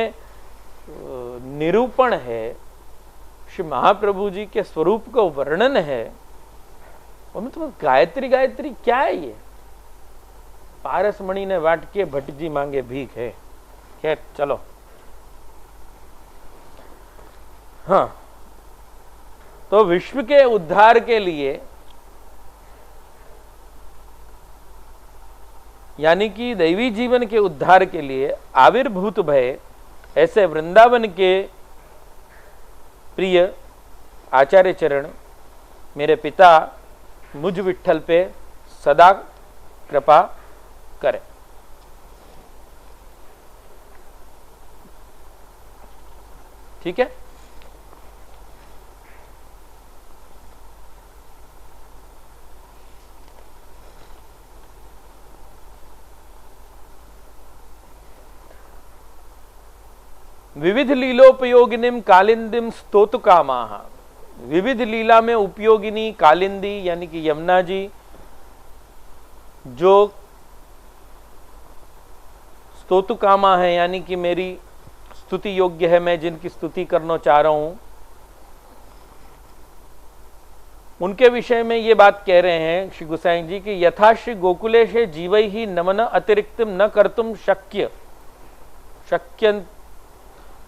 निरूपण है, श्री महाप्रभु जी के स्वरूप को वर्णन है. और तुम गायत्री गायत्री क्या है ये? पारस मणि ने वाट के भट्टजी मांगे भीख है. खैर चलो. हाँ, तो विश्व के उद्धार के लिए यानी कि दैवी जीवन के उद्धार के लिए आविर्भूत भय ऐसे वृंदावन के प्रिय आचार्य चरण मेरे पिता मुझ विठ्ठल पे सदा कृपा करे. ठीक है. विविध लीलोपयोगिनीम कालिंदीम स्तोतुकामाः. विविध लीला में उपयोगिनी कालिंदी यानी कि यमुना जी जो स्तोतुकामा है यानी कि मेरी स्तुति योग्य है, मैं जिनकी स्तुति करना चाह रहा हूं, उनके विषय में ये बात कह रहे हैं श्री गोसाई जी कि यथा श्री गोकुलेश जीवै ही नमन अतिरिक्तम न कर्तुम शक्य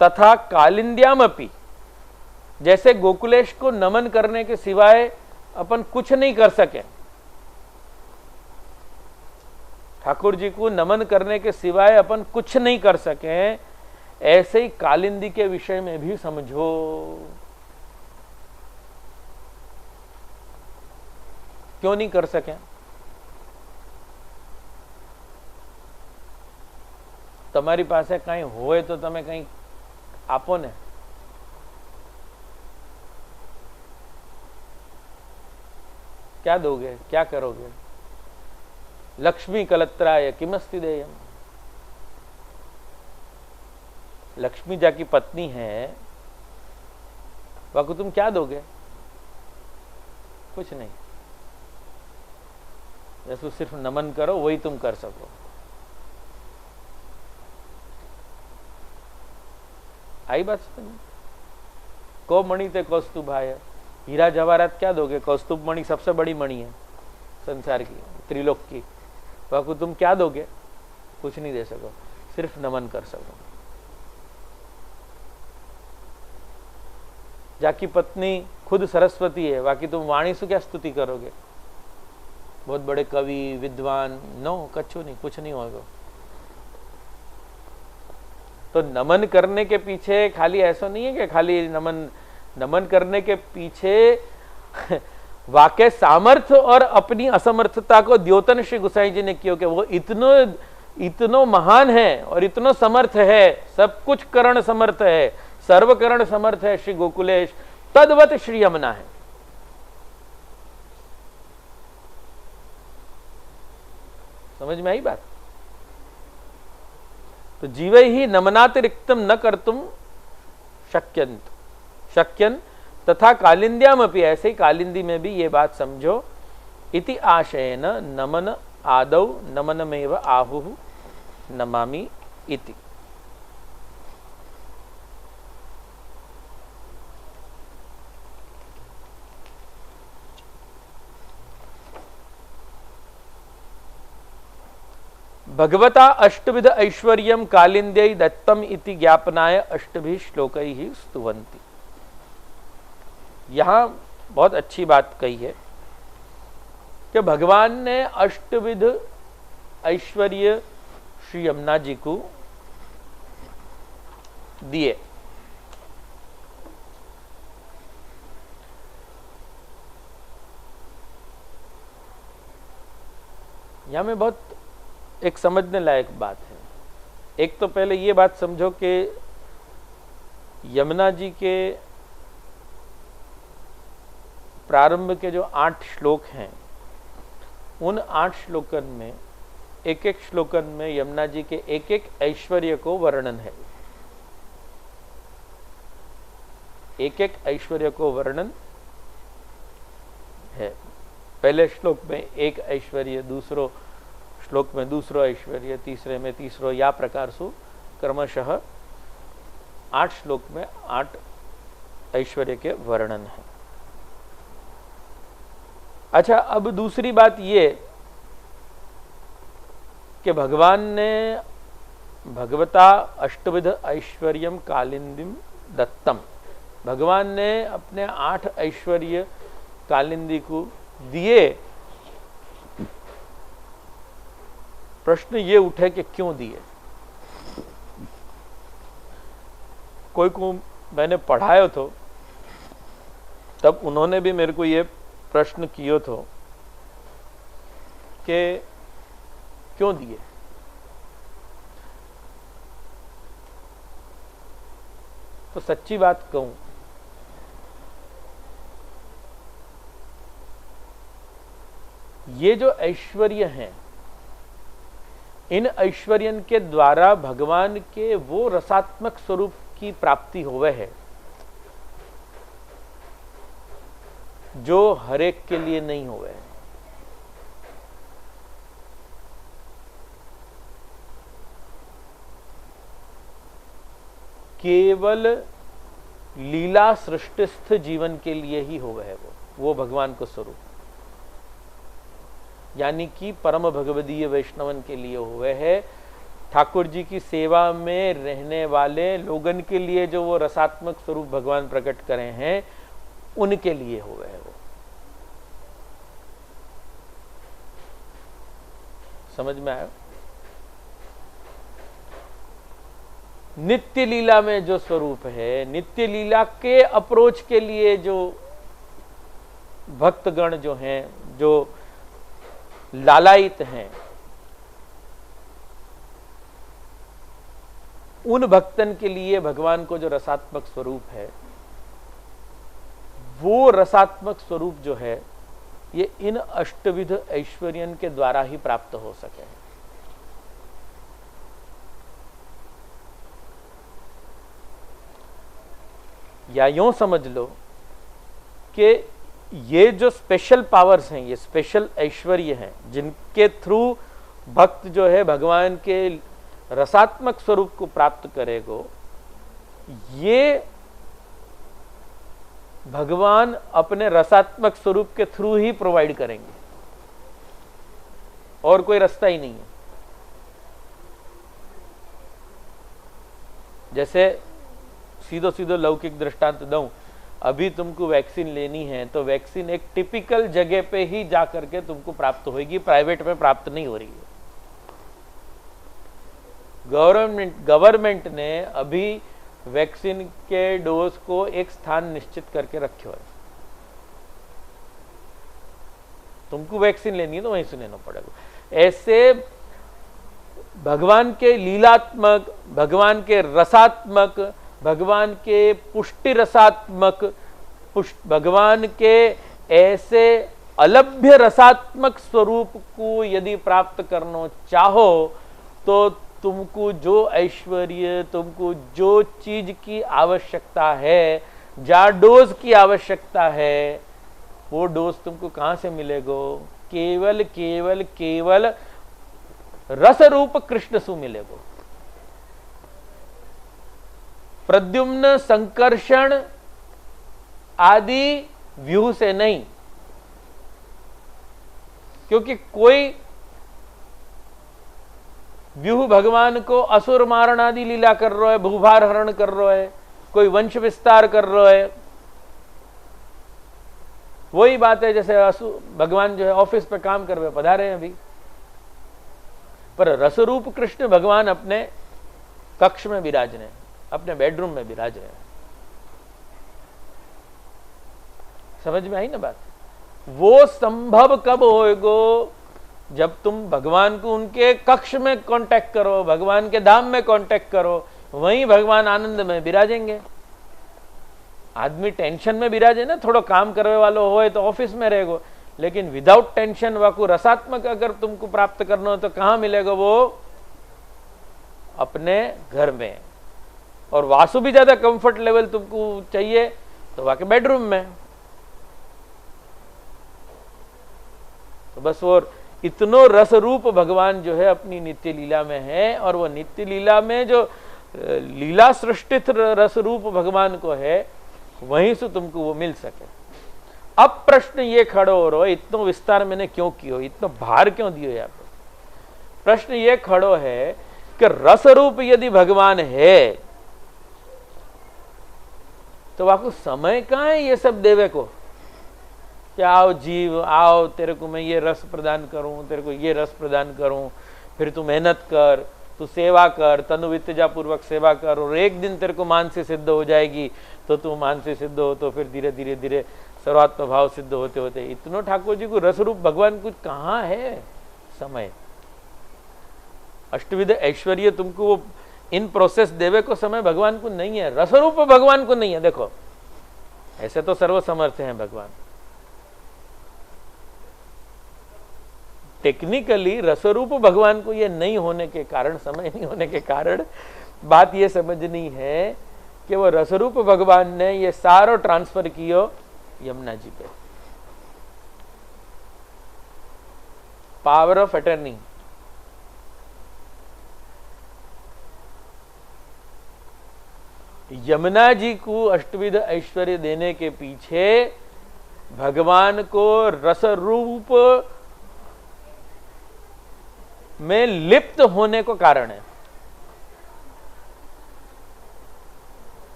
तथा कालिंद्यामपि. जैसे गोकुलेश को नमन करने के सिवाय अपन कुछ नहीं कर सके, ठाकुर जी को नमन करने के सिवाय अपन कुछ नहीं कर सके, ऐसे ही कालिंदी के विषय में भी समझो. क्यों नहीं कर सके? તમારી પાસે કઈ હોય તો તમે કઈ આપો ને. क्या दोगे, क्या करोगे? लक्ष्मी कलत्राय किमस्ति देयम. लक्ष्मी जा की पत्नी है, वह को तुम क्या दोगे? कुछ नहीं. जैसे सिर्फ नमन करो वही तुम कर सको. आई बात समझ? को मणि ते कौस्तुभ है. हीरा जवाहरात क्या दोगे? कौस्तुभ मणि सबसे बड़ी मणि है संसार की, त्रिलोक की. वह को तुम क्या दोगे? कुछ नहीं दे सको, सिर्फ नमन कर सको. जाकी पत्नी खुद सरस्वती है, बाकी तुम वाणी से क्या स्तुति करोगे? बहुत बड़े कवि विद्वान, नो, कछु नहीं, कुछ नहीं होगा. तो नमन करने के पीछे खाली ऐसा नहीं है कि खाली नमन करने के पीछे वाकई सामर्थ्य और अपनी असमर्थता को द्योतन श्री गोसाई जी ने किया कि वो इतनो महान है और इतनो समर्थ है, सब कुछ करण समर्थ है, सर्वकरण समर्थ है श्री गोकुलेश. तद्वत श्री यमुना है. समझ में आई बात? तो जीवै ही नमनातिरिक्तम न कर्तुम शक्यन तथा कालिंद्यामपि. ऐसे ही कालिंदी में भी ये बात समझो. इति आशयन नमन आदौ नमनमेव आहुः नमामि इति. भगवता अष्टविध ऐश्वर्यम कालिंद्यै दत्तम इति ज्ञापनाय अष्टभि श्लोकैः स्तुवन्ति. यहां बहुत अच्छी बात कही है कि भगवान ने अष्टविध ऐश्वर्य श्री यमुना जी को दिए. यहां में बहुत एक समझने लायक बात है. एक तो पहले ये बात समझो कि यमुना जी के प्रारंभ के जो 8 श्लोक हैं, उन 8 श्लोकन में एक एक श्लोकन में यमुना जी के एक एक ऐश्वर्य को वर्णन है। एक एक ऐश्वर्य को वर्णन है। पहले श्लोक में एक ऐश्वर्य, दूसरो श्लोक में दूसरो ऐश्वर्य, तीसरे में तीसरो, या प्रकार से क्रमशः 8 श्लोक में 8 ऐश्वर्य के वर्णन है। अच्छा, अब दूसरी बात ये कि भगवान ने भगवता अष्टविध ऐश्वर्यम कालिंदीम दत्तम, भगवान ने अपने 8 ऐश्वर्य कालिंदी को दिए। प्रश्न ये उठे कि क्यों दिए। कोई को मैंने पढ़ायो तो तब उन्होंने भी मेरे को ये प्रश्न कियो तो कि क्यों दिए। तो सच्ची बात कहूं, ये जो ऐश्वर्य हैं, इन ऐश्वर्यन के द्वारा भगवान के वो रसात्मक स्वरूप की प्राप्ति होवे है जो हरेक के लिए नहीं होवे है। केवल लीला सृष्टिस्थ जीवन के लिए ही होवे है वो भगवान को स्वरूप, यानी कि परम भगवदीय वैष्णवन के लिए हुए है। ठाकुर जी की सेवा में रहने वाले लोगन के लिए जो वो रसात्मक स्वरूप भगवान प्रकट करे हैं, उनके लिए हुए है वो। समझ में आया? नित्य लीला में जो स्वरूप है, नित्य लीला के अप्रोच के लिए जो भक्तगण जो हैं, जो लालायित हैं, उन भक्तन के लिए भगवान को जो रसात्मक स्वरूप है, वो रसात्मक स्वरूप जो है, ये इन अष्टविध ऐश्वर्यन के द्वारा ही प्राप्त हो सके। या यूं समझ लो कि ये जो स्पेशल पावर्स हैं, ये स्पेशल ऐश्वर्य हैं, जिनके थ्रू भक्त जो है भगवान के रसात्मक स्वरूप को प्राप्त करेगो, ये भगवान अपने रसात्मक स्वरूप के थ्रू ही प्रोवाइड करेंगे, और कोई रास्ता ही नहीं है। जैसे सीधो सीधो लौकिक दृष्टांत दूं, अभी तुमको वैक्सीन लेनी है तो वैक्सीन एक टिपिकल जगह पे ही जा करके तुमको प्राप्त होगी, प्राइवेट में प्राप्त नहीं हो रही है। गवर्नमेंट ने अभी वैक्सीन के डोज को एक स्थान निश्चित करके रखे है। तुमको वैक्सीन लेनी है तो वहीं से लेना पड़ेगा। ऐसे भगवान के लीलात्मक, भगवान के रसात्मक, भगवान के पुष्टि रसात्मक, भगवान के ऐसे अलभ्य रसात्मक स्वरूप को यदि प्राप्त करना चाहो तो तुमको जो ऐश्वर्य, तुमको जो चीज की आवश्यकता है, जा डोज की आवश्यकता है, वो डोज तुमको कहां से मिलेगो? केवल केवल केवल रस रूप कृष्ण सु मिलेगो। प्रद्युम्न, संकर्षण आदि व्यू से नहीं, क्योंकि कोई व्यूह भगवान को असुर मारण आदि लीला कर रहा है, भूभार हरण कर रहा है, कोई वंश विस्तार कर रहा है। वही बात है जैसे भगवान जो है ऑफिस पे काम कर रहे, पधारे हैं अभी, पर रसरूप कृष्ण भगवान अपने कक्ष में विराज रहे हैं, अपने बेडरूम में विराज रहे हैं। समझ में आई ना बात? वो संभव कब होएगो? जब तुम भगवान को उनके कक्ष में कांटेक्ट करो, भगवान के धाम में कांटेक्ट करो, वहीं भगवान आनंद में विराजेंगे। आदमी टेंशन में बिराजे ना, थोड़ो काम करने वालों हो तो ऑफिस में रहेगो, लेकिन विदाउट टेंशन वाकू रसात्मक अगर तुमको प्राप्त करना हो तो कहां मिलेगा? वो अपने घर में। और वासु भी ज्यादा कंफर्ट लेवल तुमको चाहिए तो वाके बेडरूम में। तो बस वो इतनो रस रूप भगवान जो है अपनी नित्य लीला में है, और वो नित्य लीला में जो लीला सृष्टित रस रूप भगवान को है, वहीं से तुमको वो मिल सके। अब प्रश्न ये खड़ो हो रहा है, इतना विस्तार मैंने क्यों किया, इतना भार क्यों दियो यहाँ पे? प्रश्न ये खड़ो है कि रस रूप यदि भगवान है तो वाकु समय कहां है ये सब देवे को? कि आओ जीव आओ, तेरे को मैं ये रस प्रदान करूं, तेरे को ये रस प्रदान करूं, फिर तू मेहनत कर, तू सेवा कर, तनु वित्तजा पूर्वक सेवा कर, और एक दिन तेरे को मानसी सिद्ध हो जाएगी, तो तू मानसी सिद्ध हो तो फिर धीरे धीरे धीरे सर्वात्म भाव सिद्ध होते होते इतनो ठाकुर जी को रसरूप भगवान कुछ कहाँ है समय? अष्टविध ऐश्वर्य तुमको वो इन प्रोसेस देवे को समय भगवान को नहीं है, रसरूप भगवान को नहीं है। देखो ऐसे तो सर्वसमर्थ हैं भगवान, टेक्निकली रसरूप भगवान को ये नहीं होने के कारण, समय नहीं होने के कारण, बात ये समझनी है कि वो रसरूप भगवान ने ये सारो ट्रांसफर कियो यमुना जी पे। Power of attorney. Yamuna ji को अष्टविध ऐश्वर्य देने के पीछे भगवान को रस रूप में लिप्त होने को कारण है।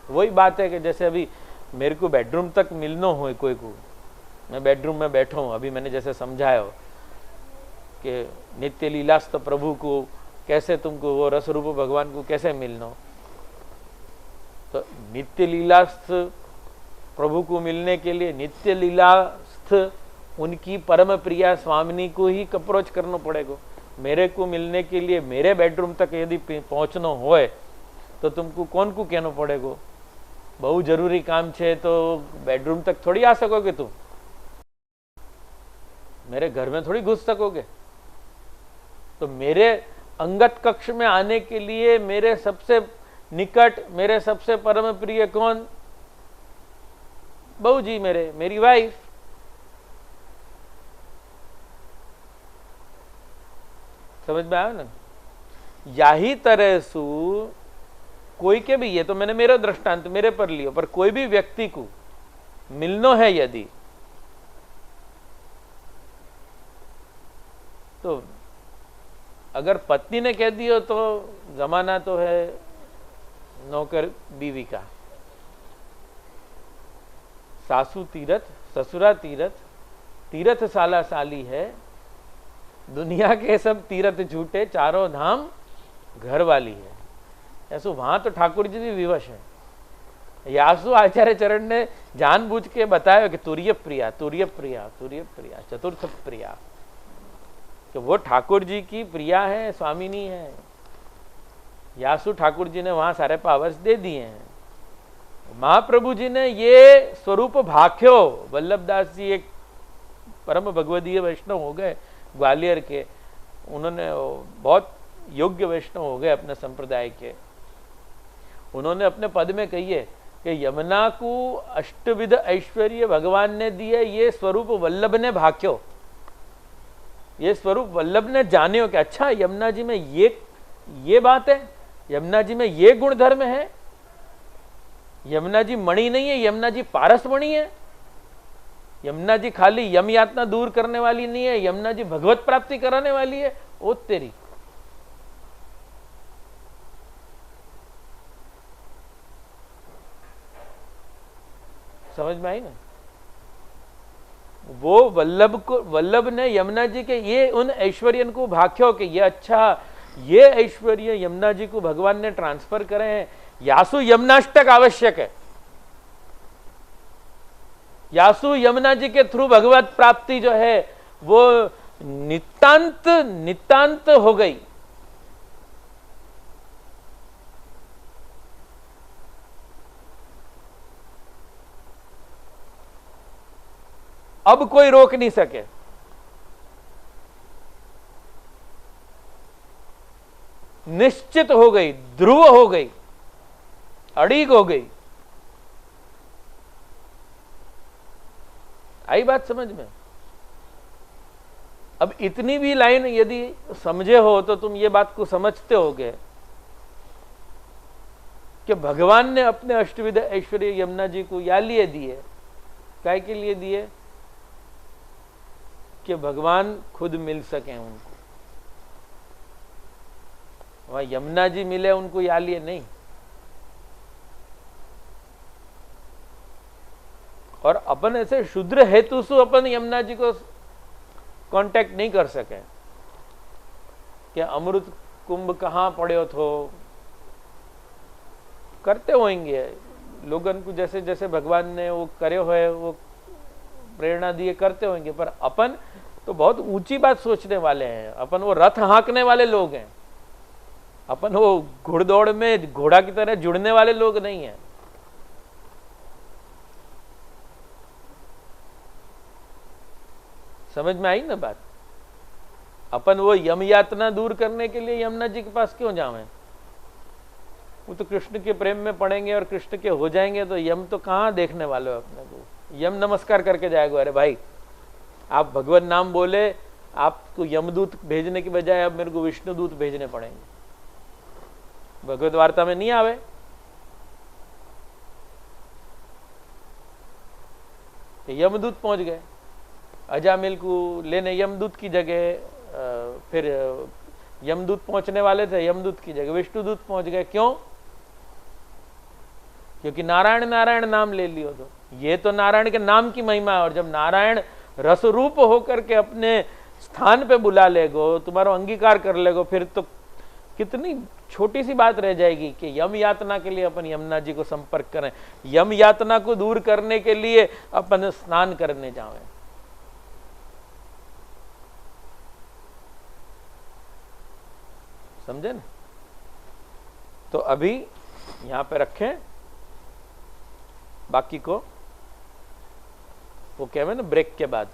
वही बात है कि जैसे अभी मेरे को बेडरूम तक मिलना हो कोई को, मैं बेडरूम में बैठा हूं, अभी मैंने जैसे समझाया कि नित्य लीलास्त प्रभु को कैसे तुमको वो रस रूप भगवान को कैसे मिलना हो, तो नित्य लीलास्थ प्रभु को मिलने के लिए नित्य लीलास्थ उनकी परम प्रिया स्वामिनी को ही अप्रोच करना पड़ेगा। मेरे को मिलने के लिए मेरे बेडरूम तक यदि पहुंचना होए तो तुमको कौन को कहना पड़ेगा? बहुत जरूरी काम छे तो बेडरूम तक थोड़ी आ सकोगे, तुम मेरे घर में थोड़ी घुस सकोगे। तो मेरे अंगत कक्ष में आने के लिए मेरे सबसे निकट, मेरे सबसे परम प्रिय कौन? बहू जी, मेरी वाइफ। समझ में आया ना? यही तरह सु कोई के भी, ये तो मैंने मेरा दृष्टांत मेरे पर लियो, पर कोई भी व्यक्ति को मिलना है यदि, तो अगर पत्नी ने कह दियो तो जमाना तो है नौकर बीवी का, सासू तीरथ ससुरा तीरथ, तीरथ साला साली है, दुनिया के सब तीरथ झूठे, चारों धाम घर वाली है। ऐसा वहां तो ठाकुर जी भी विवश है। यासु आचार्य चरण ने जानबूझ के बताया कि तुर्य प्रिया तुर्य प्रिया तुर्य प्रिया चतुर्थ प्रिया, कि वो ठाकुर जी की प्रिया है, स्वामिनी है। यासु ठाकुर जी ने वहां सारे पावर्स दे दिए हैं। महाप्रभु जी ने ये स्वरूप भाख्यो, वल्लभदास जी एक परम भगवदीय वैष्णव हो गए ग्वालियर के, उन्होंने बहुत योग्य वैष्णव हो गए अपने संप्रदाय के। उन्होंने अपने पद में कही है कि यमुना को अष्टविध ऐश्वर्य भगवान ने दिए, ये स्वरूप वल्लभ ने भाख्यो, ये स्वरूप वल्लभ ने जानियो कि अच्छा यमुना जी में ये बात है, यमुना जी में ये गुण धर्म है। यमुना जी मणि नहीं है, यमुना जी पारस मणि है। यमुना जी खाली यम यातना दूर करने वाली नहीं है, यमुना जी भगवत प्राप्ति कराने वाली है। ओ तेरी, समझ में आई ना? वो वल्लभ ने यमुना जी के ये उन ऐश्वर्य को भाख्यो कि ये अच्छा, ये ऐश्वर्य यमुना जी को भगवान ने ट्रांसफर करे हैं। यासु यमुनाष्टक आवश्यक है, यासु यमुना जी के थ्रू भगवत प्राप्ति जो है वो नितांत हो गई। अब कोई रोक नहीं सके। निश्चित हो गई, ध्रुव हो गई, अड़ीग हो गई। आई बात समझ में? अब इतनी भी लाइन यदि समझे हो तो तुम ये बात को समझते होगे कि भगवान ने अपने अष्टविध ऐश्वर्य यमुना जी को या लिए दिए, काय के लिए दिए? कि भगवान खुद मिल सके उनको। वहां यमुना जी मिले उनको या लिए नहीं। और अपन ऐसे शूद्र हेतु से अपन यमुना जी को कांटेक्ट नहीं कर सके कि अमृत कुंभ कहां पड़े थो। करते होंगे लोगन को जैसे जैसे भगवान ने वो करे हुए, वो प्रेरणा दिए करते होंगे, पर अपन तो बहुत ऊंची बात सोचने वाले हैं। अपन वो रथ हाँकने वाले लोग हैं। अपन वो घुड़दौड़ में घोड़ा की तरह जुड़ने वाले लोग नहीं हैं। समझ में आई ना बात? अपन वो यम यातना दूर करने के लिए यमुना जी के पास क्यों जावें? वो तो कृष्ण के प्रेम में पड़ेंगे और कृष्ण के हो जाएंगे, तो यम तो कहां देखने वाले हो अपने को? यम नमस्कार करके जाएगा, अरे भाई आप भगवान नाम बोले, आपको यमदूत भेजने की बजाय अब मेरे को विष्णुदूत भेजने पड़ेंगे। भगवत वार्ता में नहीं आवे। यमदूत पहुंच गए, अजामिल को लेने यमदूत की जगह फिर यमदूत पहुंचने वाले थे, यमदूत की जगह विष्णुदूत पहुंच गए। क्यों? क्योंकि नारायण नारायण नाम ले लियो। तो ये तो नारायण के नाम की महिमा है। और जब नारायण रसरूप होकर के अपने स्थान पे बुला लेगो, तुम्हारा अंगीकार कर लेगो, फिर तो कितनी छोटी सी बात रह जाएगी कि यम यातना के लिए अपन यमुना जी को संपर्क करें, यम यातना को दूर करने के लिए अपन स्नान करने जावें। समझे ना? तो अभी यहां पे रखें, बाकी को वो कहवे ना ब्रेक के बाद।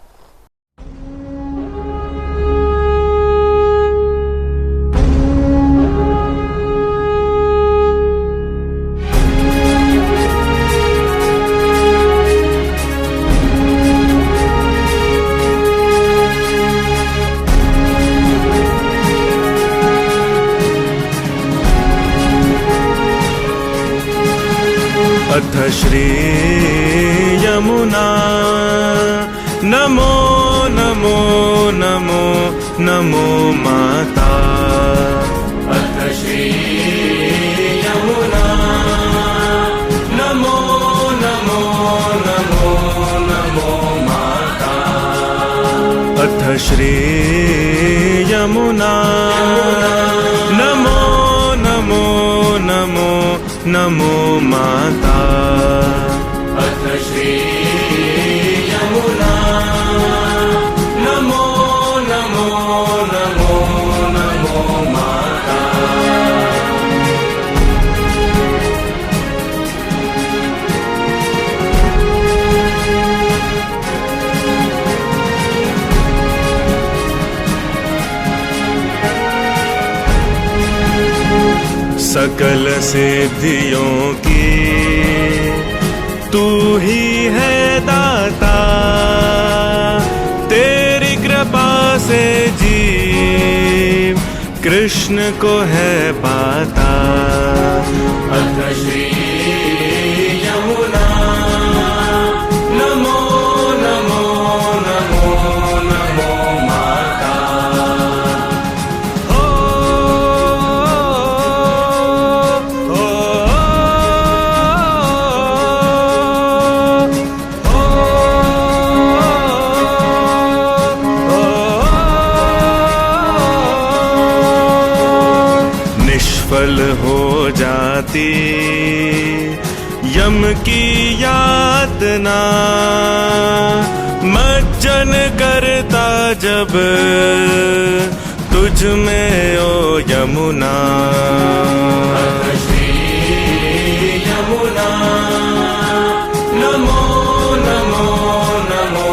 अथ श्री यमुना नमो नमो नमो नमो माता। अथ श्री यमुना नमो नमो नमो नमो माता। अथ श्री यमुना नमो नमो नमो नमो माता। अथ श्री यमुना नमो नमो नमो नमो माता। सकल सिद्धियों की तू ही है दाता, तेरी कृपा से जीव कृष्ण को है पाता। अथ श्री यमुना नमो नमो नमो नमो माता। निष्फल हो जाती यम की यातना, मज्जन करता जब तुझ में ओ यमुना। श्री यमुना नमो नमो नमो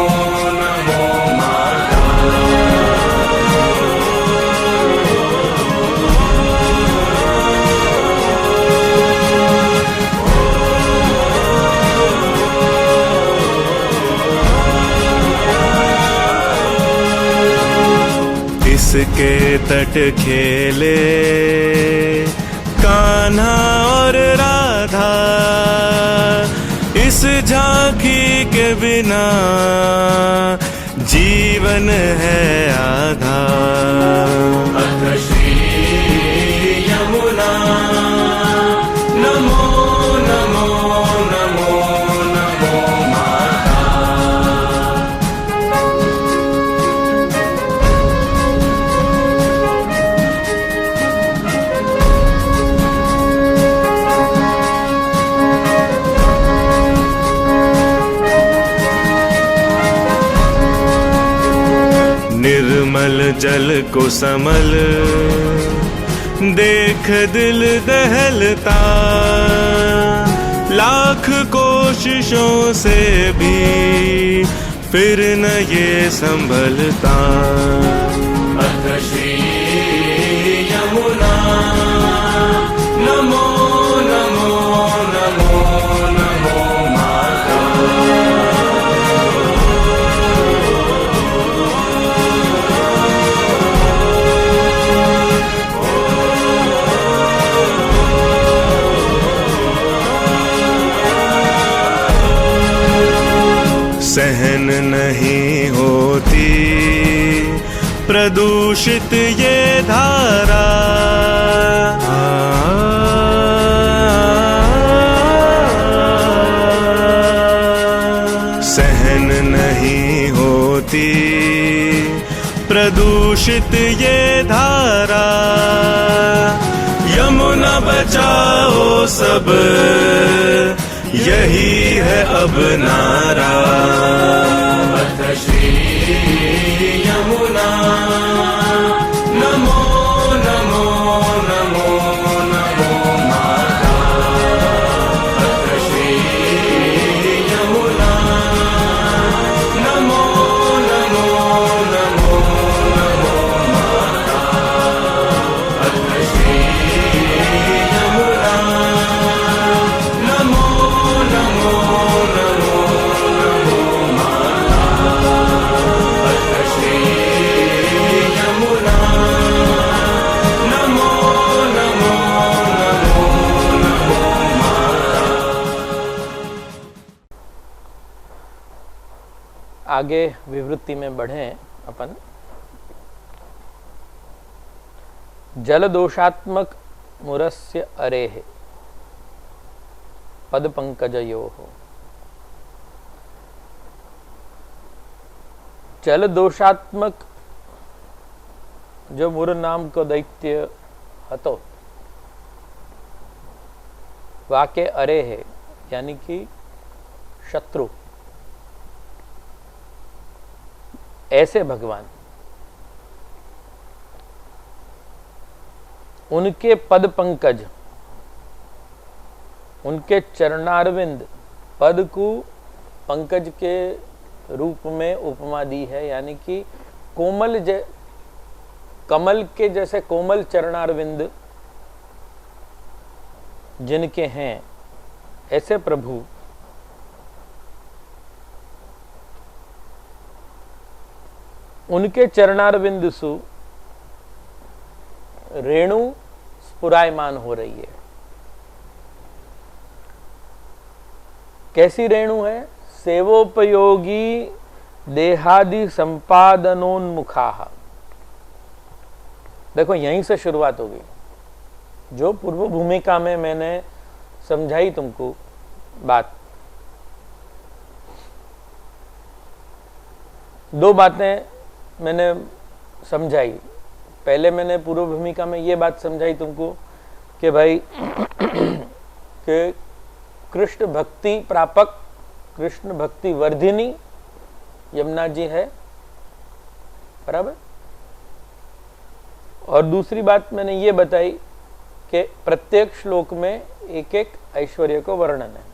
जिसके तट खेले कान्हा और राधा, इस झांकी के बिना जीवन है आधा। अथ श्री यमुना नमो नमो नमो नमो माता। निर्मल जल को समल देख दिल दहलता, लाख कोशिशों से भी फिर न ये संभलता। अथ श्री यमुना नमो नमो नमो नमो माता। सहन नहीं होती प्रदूषित ये धारा, सहन नहीं होती प्रदूषित ये धारा। यमुना बचाओ सब यही है अब नारा। अथ श्री यमुना नमो नमो नमो नमो माता। अथ श्री यमुना नमो नमो नमो नमो माता। अथ श्री यमुना नमो नमो नमो नमो माता। अथ श्री यमुना नमो नमो नमो नमो माता। आगे विवृत्ति में बढ़े अपन। जल दोषात्मक मुरस्य अरेह पद पंकजयोः। जल दोषात्मक जो मुर नाम को दैत्य हतो वाके अरे है, यानी कि शत्रु, ऐसे भगवान उनके पद पंकज, उनके चरणारविंद, पद को पंकज के रूप में उपमा दी है, यानी कि कोमल कमल के जैसे कोमल चरणारविंद जिनके हैं, ऐसे प्रभु उनके चरणारविंद सु रेणु स्फुरायमान हो रही है। कैसी रेणु है? सेवोपयोगी देहादि संपादनोन्मुखा। देखो यहीं से शुरुआत होगी। जो पूर्व भूमिका में मैंने समझाई तुमको बात, दो बातें मैंने समझाई। पहले मैंने पूर्व भूमिका में ये बात समझाई तुमको कि भाई कि कृष्ण भक्ति प्रापक, कृष्ण भक्ति वर्धिनी यमुना जी है, बराबर। और दूसरी बात मैंने ये बताई कि प्रत्येक श्लोक में एक एक ऐश्वर्य को वर्णन है।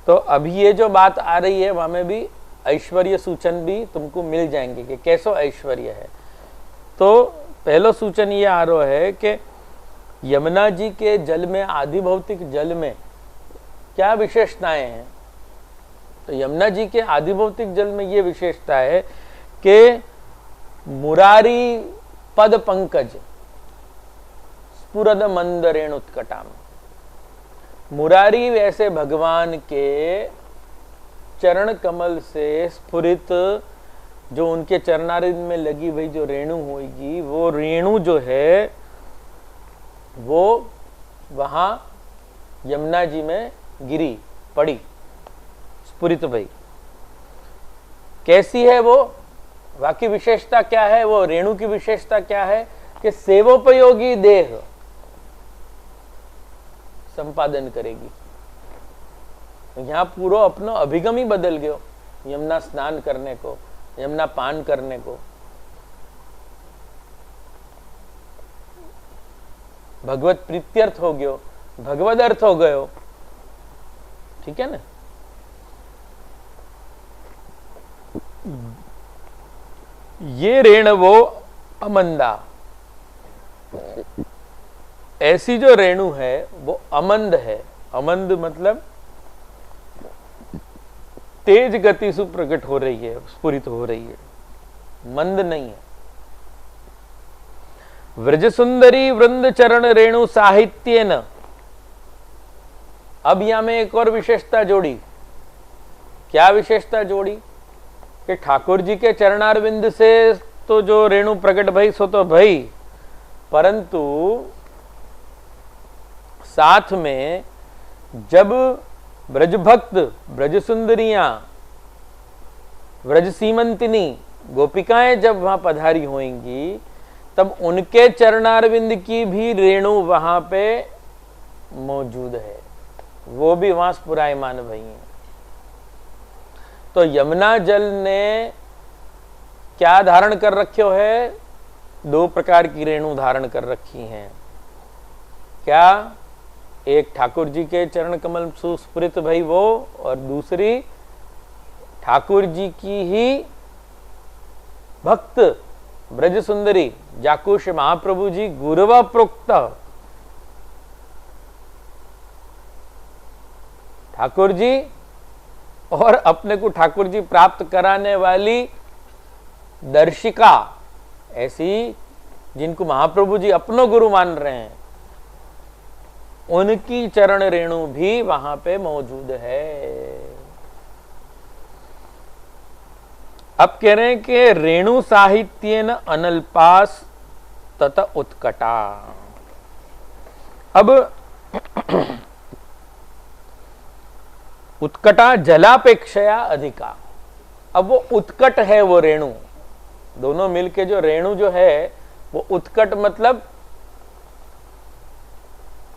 तो अभी ये जो बात आ रही है वहां में भी ऐश्वर्य सूचन भी तुमको मिल जाएंगे कि कैसो ऐश्वर्य है। तो पहला सूचन ये आ रहा है कि यमुना जी के जल में, आदि भौतिक जल में क्या विशेषताएं हैं। तो यमुना जी के आदि भौतिक जल में ये विशेषता है कि मुरारी पद पंकज स्फुरद मंद रेणुत्कटाम। मुरारी वैसे भगवान के चरण कमल से स्फुरित जो उनके चरणारिंद में लगी हुई जो रेणु होगी, वो रेणु जो है वो वहां यमुना जी में गिरी पड़ी, स्फुरित भई। कैसी है वो? बाकी विशेषता क्या है? वो रेणु की विशेषता क्या है कि सेवोपयोगी देह संपादन करेगी। यहां पूरा अपना अभिगम ही बदल गयो, यमुना स्नान करने को, यमुना पान करने को। भगवत प्रीत्यर्थ हो गयो, भगवद अर्थ हो गयो। ठीक है ना? ये रेण वो अमंदा, ऐसी जो रेणु है वो अमंद है। अमंद मतलब तेज गति से प्रकट हो रही है, स्फुरित हो रही है, मंद नहीं है। व्रज सुंदरी वृंद चरण रेणु साहित्य न। अब यहां में एक और विशेषता जोड़ी। क्या विशेषता जोड़ी? कि ठाकुर जी के चरणारविंद से तो जो रेणु प्रकट भई सो तो भई, परंतु साथ में जब ब्रज भक्त, ब्रज सुंदरियां, ब्रज सीमंतिनी गोपिकाएं जब वहां पधारी होंगी, तब उनके चरणारविंद की भी रेणु वहां पे मौजूद है, वो भी वहां स्फुरायमान भई हैं। तो यमुना जल ने क्या धारण कर रखो है? दो प्रकार की रेणु धारण कर रखी हैं। क्या? एक ठाकुर जी के चरण कमल सुस्फुरित भई वो, और दूसरी ठाकुर जी की ही भक्त ब्रज सुंदरी जाकुश महाप्रभु जी गुरुवा प्रोक्त ठाकुर जी और अपने को ठाकुर जी प्राप्त कराने वाली दर्शिका, ऐसी जिनको महाप्रभु जी अपनो गुरु मान रहे हैं, उनकी चरण रेणु भी वहां पे मौजूद है। अब कह रहे हैं कि रेणु साहित्येन अनल्पास तथा उत्कटा। अब उत्कटा जलापेक्षया अधिका। अब वो उत्कट है वो रेणु, दोनों मिलके जो रेणु जो है वो उत्कट मतलब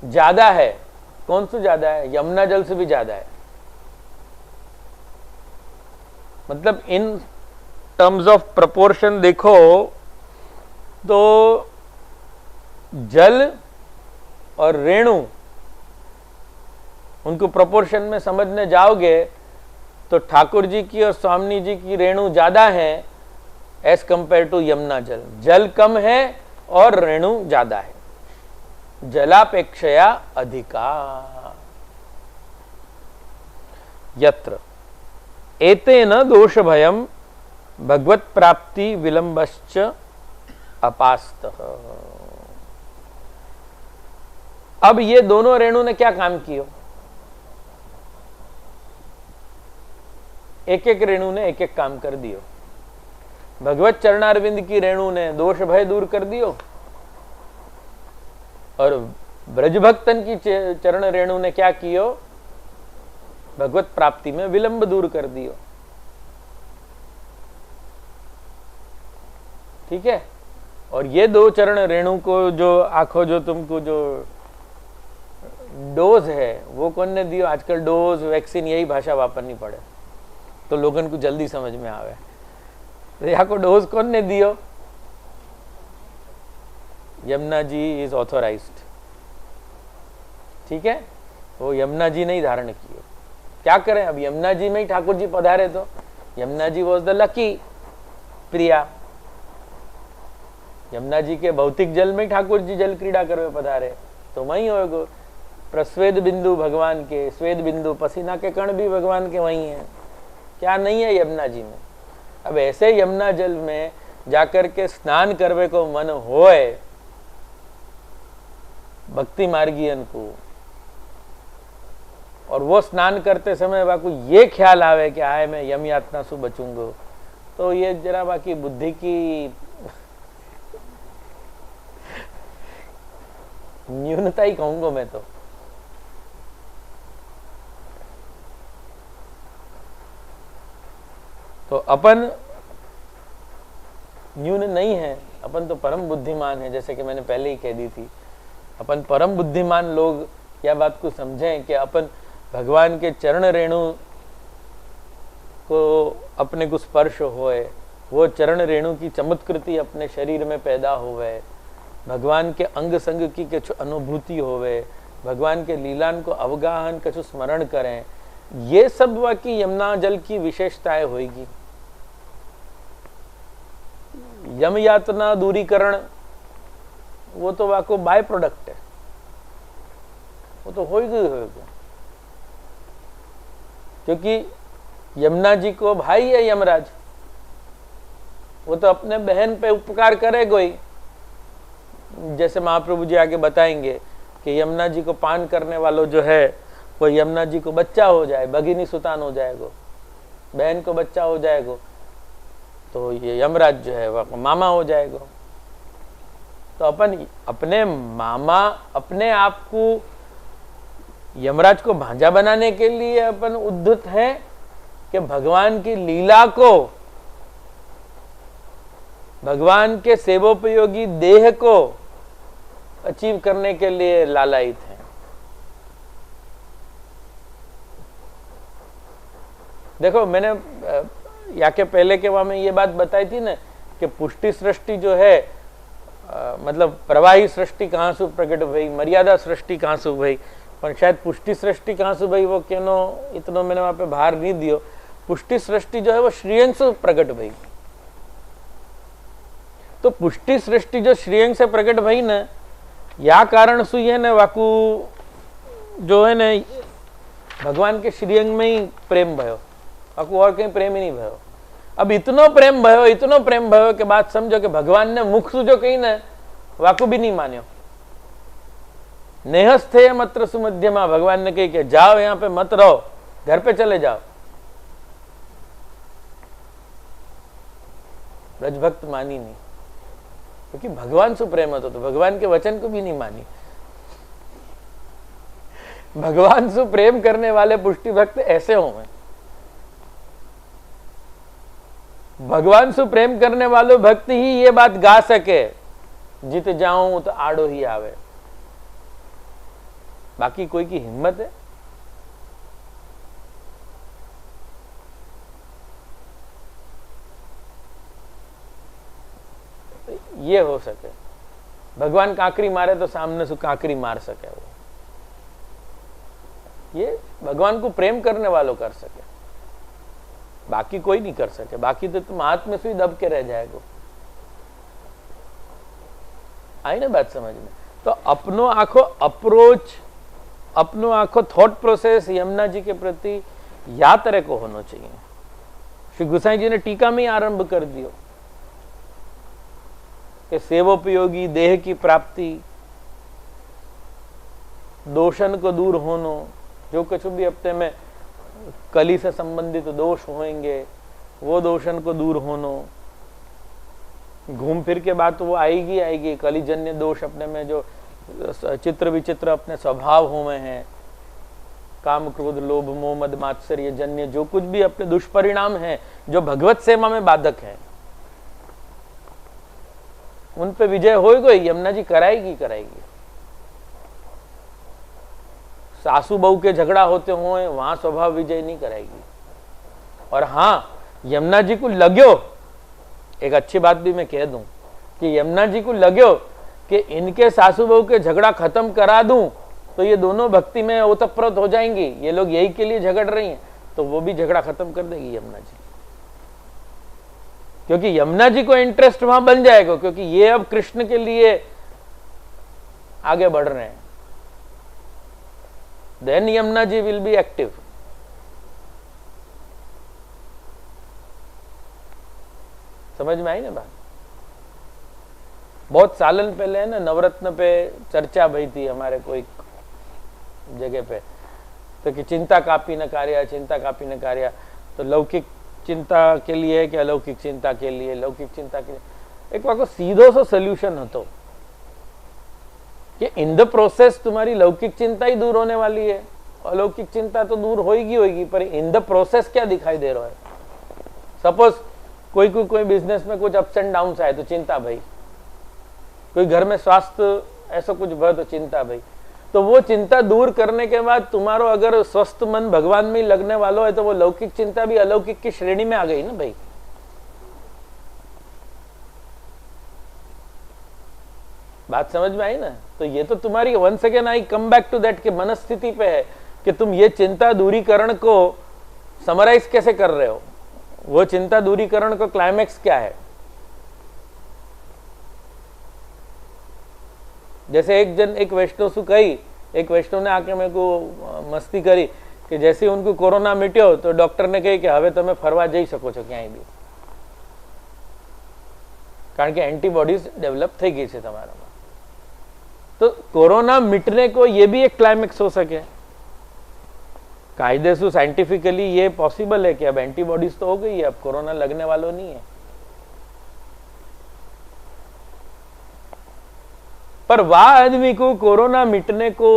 ज्यादा है। कौन सा ज्यादा है? यमुना जल से भी ज्यादा है। मतलब इन टर्म्स ऑफ प्रपोर्शन देखो तो जल और रेणु, उनको प्रोपोर्शन में समझने जाओगे तो ठाकुर जी की और स्वामी जी की रेणु ज्यादा है एज कंपेयर टू यमुना जल। जल कम है और रेणु ज्यादा है, जलापेक्षया अधिका। यत्र एतेन दोष भयम भगवत प्राप्ति विलंबश्च अपास्तः। अब ये दोनों रेणु ने क्या काम किया? एक एक रेणु ने एक एक काम कर दियो। भगवत चरणारविंद की रेणु ने दोष भय दूर कर दियो, और ब्रज भक्तन की चरण रेणु ने क्या कियो? भगवत प्राप्ति में विलंब दूर कर दियो। ठीक है? और ये दो चरण रेणु को जो आंखों जो तुमको जो डोज है वो कौन ने दियो? आजकल डोज वैक्सीन यही भाषा वापरनी पड़े तो लोगन को जल्दी समझ में आवे। तो यहाँ को डोज कौन ने दियो? Yamuna ji is authorised. ठीक है? वो यमुना जी ने ही धारण किए। क्या करें? अब यमुना जी में ही ठाकुर जी पधारे तो Yamuna ji was the lucky प्रिया। यमुना जी के भौतिक जल में ठाकुर जी जल क्रीड़ा करवे पधारे तो वही होगा। प्रस्वेद बिंदु भगवान के, स्वेद बिंदु पसीना के कण भी भगवान के वही हैं। क्या नहीं है यमुना जी में? अब ऐसे यमुना जल में जाकर के स्नान करवे को मन होए भक्ति मार्गीयन को, और वो स्नान करते समय बाकू ये ख्याल आवे कि आए मैं यम यातना से बचूंगा, तो ये जरा बाकी बुद्धि की न्यूनता ही कहूंगा मैं तो अपन न्यून नहीं है, अपन तो परम बुद्धिमान है। जैसे कि मैंने पहले ही कह दी थी, अपन परम बुद्धिमान लोग यह बात को समझें कि अपन भगवान के चरण रेणु को अपने को स्पर्श होए, वो चरण रेणु की चमत्कृति अपने शरीर में पैदा होवे, भगवान के अंग संग की कुछ अनुभूति होवे, भगवान के लीलान को अवगाहन कुछ स्मरण करें, ये सब वाकी यमुना जल की विशेषताएं होगी। यम यातना दूरीकरण वो तो वाको बाय प्रोडक्ट है, वो तो होगा, क्योंकि यमुना जी को भाई है यमराज, वो तो अपने बहन पे उपकार करेगा ही। जैसे महाप्रभु जी आगे बताएंगे कि यमुना जी को पान करने वालों जो है वो यमुना जी को बच्चा हो जाए, भगिनी सुतान हो जाएगा, बहन को बच्चा हो जाएगा, तो ये यमराज जो है वह मामा हो जाएगा। तो अपन अपने मामा अपने आप को यमराज को भांजा बनाने के लिए अपन उद्धत हैं कि भगवान की लीला को, भगवान के सेवोपयोगी देह को अचीव करने के लिए लालायित हैं। देखो मैंने या के पहले के वहां में ये बात बताई थी ना कि पुष्टि सृष्टि जो है मतलब प्रवाही सृष्टि कहाँ से प्रकट भई, मर्यादा सृष्टि कहाँ से भई, पर शायद पुष्टि सृष्टि कहाँ से भई वो केनो इतना मैंने वहां पे भार नहीं दियो। पुष्टि सृष्टि जो है वो श्रीअंग से प्रकट भई, तो पुष्टि सृष्टि जो श्रीअंग से प्रकट भई न, या कारण सु ये न वाकू जो है न भगवान के श्रीअंग में ही प्रेम भयो, वाकू और कहीं प्रेम ही नहीं भयो। अब इतनो प्रेम भयो कि बात समझो कि भगवान ने मुख सु जो कही न वाकू भी नहीं मान्यो। नेहस्थे मत्र सुमध्यमा, भगवान ने कही कि जाओ यहां पे मत रहो, घर पे चले जाओ। ब्रजभक्त मानी नहीं, क्योंकि भगवान से प्रेम होता तो भगवान के वचन को भी नहीं मानी। भगवान से प्रेम करने वाले पुष्टि भक्त ऐसे होंगे, भगवान से प्रेम करने वाले भक्त ही ये बात गा सके, जीत जाऊं तो आड़ो ही आवे। बाकी कोई की हिम्मत है? ये हो सके भगवान काकरी मारे तो सामने से काकरी मार सके, वो ये भगवान को प्रेम करने वालों कर सके, बाकी कोई नहीं कर सके। बाकी तो तुम महात्मा से ही दब के रह जाएगा। आई ना बात समझ में? तो अपनो आखो अप्रोच, अपनो आखो थॉट प्रोसेस यमुना जी के प्रति या तरह को होना चाहिए। श्री गोसाई जी ने टीका में ही आरंभ कर दियो कि सेवोपयोगी देह की प्राप्ति, दोषण को दूर होनो, जो कुछ भी अपने में कली से संबंधित दोष होंगे वो दोषण को दूर होनो, घूम फिर के बात तो वो आएगी। कलिजन्य दोष अपने में जो चित्र विचित्र अपने स्वभाव हुए हैं, काम क्रोध लोभ मोह मद मात्सर्य जन्य जो कुछ भी अपने दुष्परिणाम हैं जो भगवत सेवा में बाधक हैं, उन पे विजय होएगा। यमुना जी कराएगी। सासू बहू के झगड़ा होते हुए वहां स्वभाव विजय नहीं कराएगी। और हाँ, यमुना जी को लग्यो, एक अच्छी बात भी मैं कह दूं कि यमुना जी को लग्यो कि इनके सासू बहू के झगड़ा खत्म करा दूं तो ये दोनों भक्ति में ओतप्रोत हो जाएंगी, ये लोग यही के लिए झगड़ रही हैं, तो वो भी झगड़ा खत्म कर देगी यमुना जी, क्योंकि यमुना जी को इंटरेस्ट वहां बन जाएगा, क्योंकि ये अब कृष्ण के लिए आगे बढ़ रहे हैं। Then Yamuna ji will be active. समझ में आई ना बात? बहुत सालन पहले है ना नवरत्न पे चर्चा भई थी हमारे कोई जगह पे, तो कि चिंता कापी न कार्य, चिंता कापी न कार्य। तो लौकिक चिंता के लिए कि अलौकिक चिंता के लिए, लौकिक चिंता के लिए एक वाको सीधो सो सोल्यूशन હતો कि इन द प्रोसेस तुम्हारी लौकिक चिंता ही दूर होने वाली है, अलौकिक चिंता तो दूर होगी, पर इन द प्रोसेस क्या दिखाई दे रहा है। सपोज कोई बिजनेस में कुछ अप्स एंड डाउन आए तो चिंता भाई, कोई घर में स्वास्थ्य ऐसा कुछ भर तो चिंता भाई। तो वो चिंता दूर करने के बाद तुम्हारो अगर स्वस्थ मन भगवान में लगने वालों है तो वो लौकिक चिंता भी अलौकिक की श्रेणी में आ गई ना भाई। बात समझ में आई ना। तो ये तो तुम्हारी once again I come back to that कि मनस्थिति पे है कि तुम ये चिंता दूरीकरण को समराइज कैसे कर रहे हो, वो चिंता दूरीकरण का क्लाइमेक्स क्या है। जैसे एक वैष्णव सु कही, एक वैष्णव ने आके मेरे को मस्ती करी कि जैसे उनको कोरोना मिट्यो तो डॉक्टर ने कही कि हवे तमे फरवा जई सको छो क्यांय बी, कारण के एंटीबॉडीज डेवलप થઈ ગઈ છે તમારામાં। तो कोरोना मिटने को ये भी एक क्लाइमेक्स हो सके। कायदे से साइंटिफिकली ये पॉसिबल है कि अब एंटीबॉडीज तो हो गई है, अब कोरोना लगने वालों नहीं है। पर वह आदमी को कोरोना मिटने को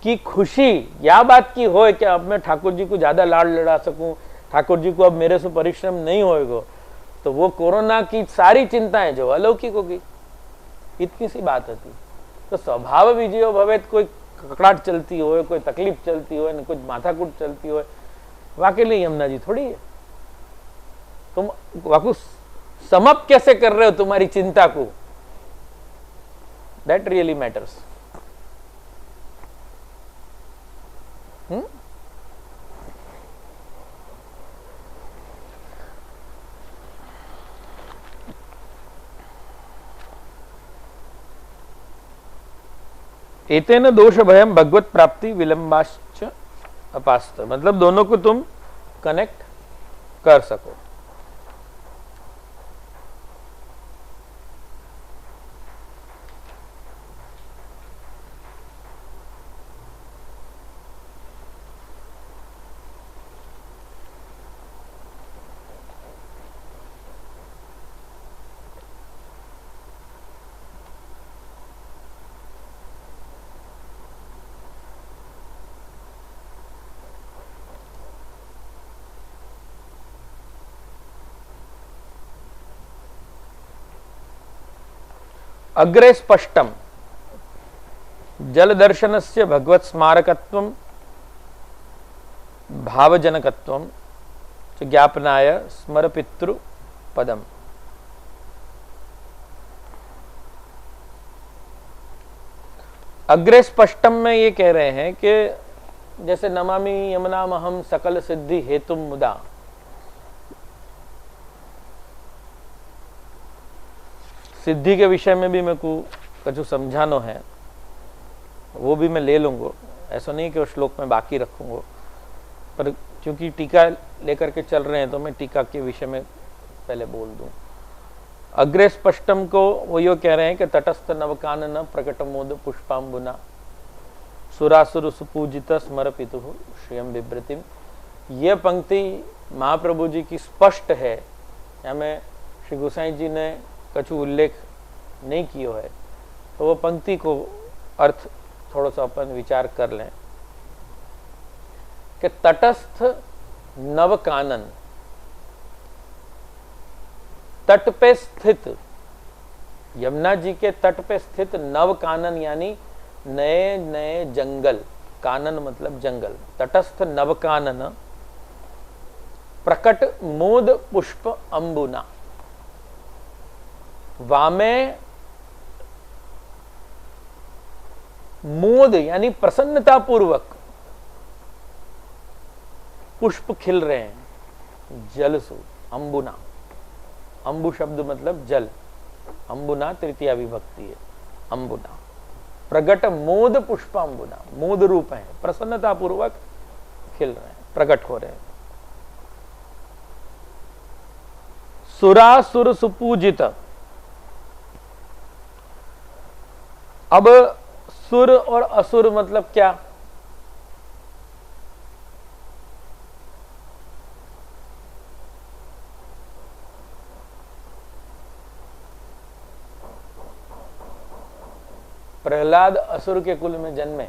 की खुशी या बात की हो कि अब मैं ठाकुर जी को ज्यादा लाड़ लड़ा सकूं, ठाकुर जी को अब मेरे से परिश्रम नहीं होएगा, तो वो कोरोना की सारी चिंताएं जो अलौकिक होगी, इतनी सी बात होती। तो स्वभाव विजयो भवेत, कोई ककड़ाट चलती हो, कोई तकलीफ चलती हो, कुछ माथाकूट चलती हो, वाके लिए यमुना जी थोड़ी है। तुम वाकु समअप कैसे कर रहे हो तुम्हारी चिंता को, दैट रियली मैटर्स। एतेन दोष भयम भगवत प्राप्ति विलंबाश्च अपास्त, मतलब दोनों को तुम कनेक्ट कर सको। अग्रे स्पष्टम जल दर्शनस्य भगवत स्मारकत्वं भावजनकत्वं च ज्ञापनाय स्मरपितृ पदम। अग्रे स्पष्टम में ये कह रहे हैं कि जैसे नमामि यमुनामहं सकल सिद्धि हेतुम मुदा, सिद्धि के विषय में भी मेरे को कुछ समझाना है, वो भी मैं ले लूँगा। ऐसा नहीं कि उस श्लोक में बाकी रखूँगा, पर क्योंकि टीका लेकर के चल रहे हैं तो मैं टीका के विषय में पहले बोल दूँ। अग्रे स्पष्टम को वो यो कह रहे हैं कि तटस्थ नवकानन प्रकटमोद पुष्पाम्बुना सुरासुर सुपूजित स्मरपितु श्रियम बिभ्रतिम। ये पंक्ति महाप्रभु जी की स्पष्ट है, या में श्री गोसाई जी ने कछु उल्लेख नहीं किया है, तो वो पंक्ति को अर्थ थोड़ा सा अपन विचार कर लें कि तटस्थ नवकानन, तट पे स्थित, यमुना जी के तट पे स्थित नवकानन यानी नए नए जंगल, कानन मतलब जंगल, तटस्थ नवकानन प्रकट मोद पुष्प अंबुना, वामे मोद यानी प्रसन्नता पूर्वक पुष्प खिल रहे हैं जल सु। अंबुना, अंबु शब्द मतलब जल, अंबुना तृतीया विभक्ति है। अंबुना प्रगट मोद पुष्प अंबुना, मोद रूप है, प्रसन्नता पूर्वक खिल रहे हैं, प्रकट हो रहे हैं। सुरासुर सुपूजित, अब सुर और असुर मतलब क्या? प्रहलाद असुर के कुल में जन्मे,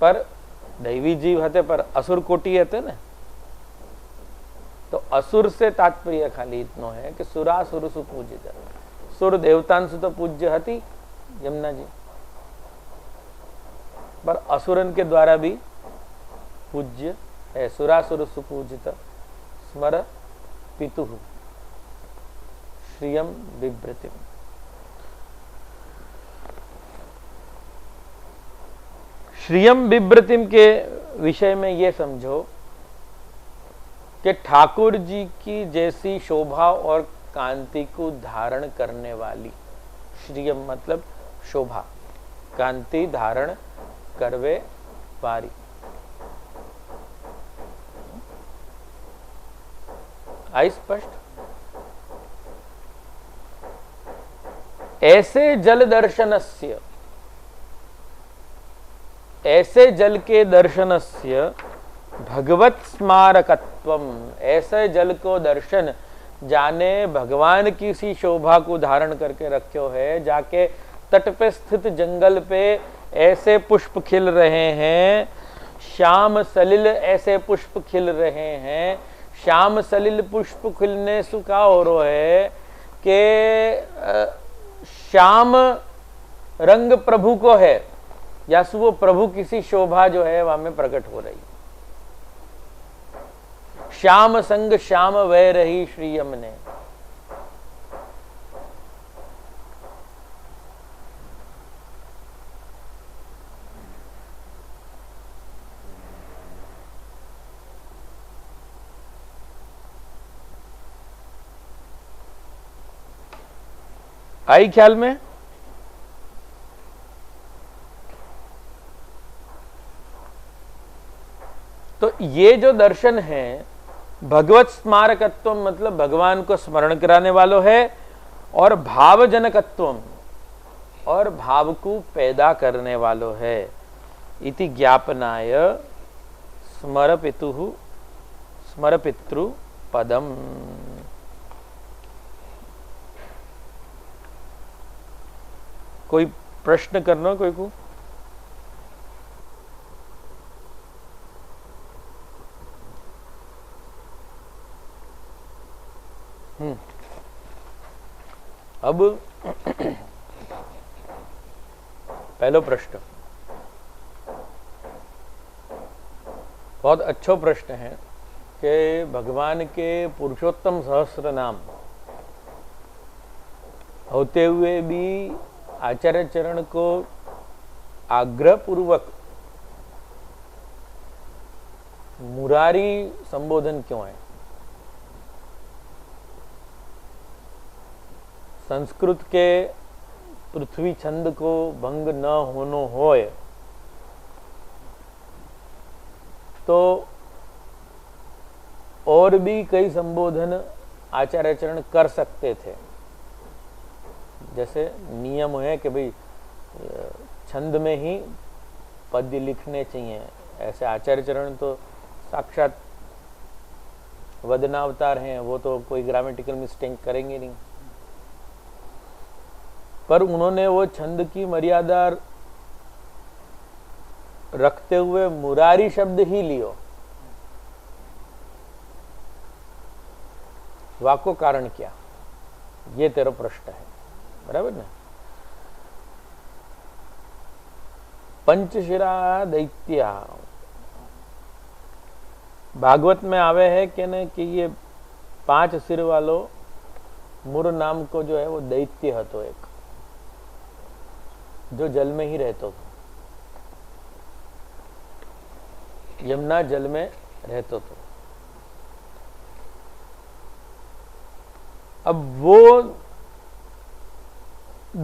पर दैवी जीव हते पर असुर कोटि हते ने। तो असुर से तात्पर्य खाली इतनो है कि सुरासुर सुपूजित, सुर देवतांसु तो पूज्य हती यमुना जी, पर असुरन के द्वारा भी पूज्य है। सुरासुर सुपूजित स्मर पितु श्रियम बिभ्रतिम। श्रियम बिभ्रतिम के विषय में ये समझो कि ठाकुर जी की जैसी शोभा और कांति को धारण करने वाली, श्रियम मतलब शोभा, कांति धारण करवे वाली। आई स्पष्ट? ऐसे जल दर्शनस्य, ऐसे जल के दर्शनस्य भगवत स्मारकत्वम, ऐसे जल को दर्शन जाने भगवान की सी शोभा को धारण करके रखो है। जाके तट पे स्थित जंगल पे ऐसे पुष्प खिल रहे हैं, श्याम सलिल ऐसे पुष्प खिल रहे हैं। श्याम सलिल पुष्प खिलने से क्या हो रहा है कि श्याम रंग प्रभु को है, या सो वो प्रभु किसी शोभा जो है वहां में प्रकट हो रही। श्याम संग श्याम वह रही श्री यमुने। आई ख्याल में? तो ये जो दर्शन है भगवत स्मारकत्व मतलब भगवान को स्मरण कराने वालों है, और भावजनकत्व और भाव को पैदा करने वालों है। इति ज्ञापनाय स्मरपितृ पदम। कोई प्रश्न करना कोई को? अब पहलो प्रश्न बहुत अच्छा प्रश्न है कि भगवान के पुरुषोत्तम सहस्र नाम होते हुए भी आचार्य चरण को आग्रह पूर्वक मुरारी संबोधन क्यों है? संस्कृत के पृथ्वी छंद को भंग न होनो होय तो और भी कई संबोधन आचार्य चरण कर सकते थे। जैसे नियम है कि भाई छंद में ही पद्य लिखने चाहिए, ऐसे आचार्य चरण तो साक्षात वदनावतार हैं, वो तो कोई ग्रामेटिकल मिस्टेक करेंगे नहीं। पर उन्होंने वो छंद की मर्यादा रखते हुए मुरारी शब्द ही लियो। वाको कारण क्या? ये तेरा प्रश्न है, बराबर ना? पंचशिरा दैत्या भागवत में आवे है कि न कि ये 5 सिर वालो मुर नाम को जो है वो दैत्य हतो एक, जो जल में ही रहता था, यमुना जल में रहता था। अब वो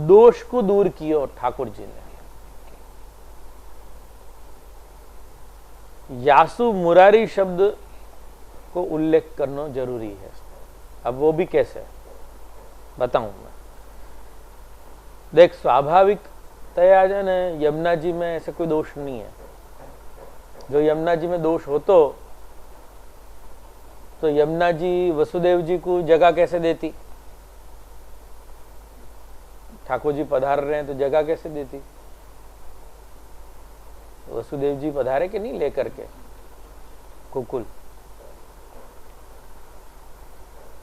दोष को दूर किया ठाकुर जी ने। यासु मुरारी शब्द को उल्लेख करना जरूरी है। अब वो भी कैसे बताऊं मैं। देख, स्वाभाविक तया जो है यमुना जी में ऐसे कोई दोष नहीं है। जो यमुना जी में दोष हो तो यमुना जी वसुदेव जी को जगह कैसे देती? ठाकुर जी पधार रहे हैं तो जगह कैसे देती? वसुदेव जी पधारे कि नहीं लेकर के कुकुल?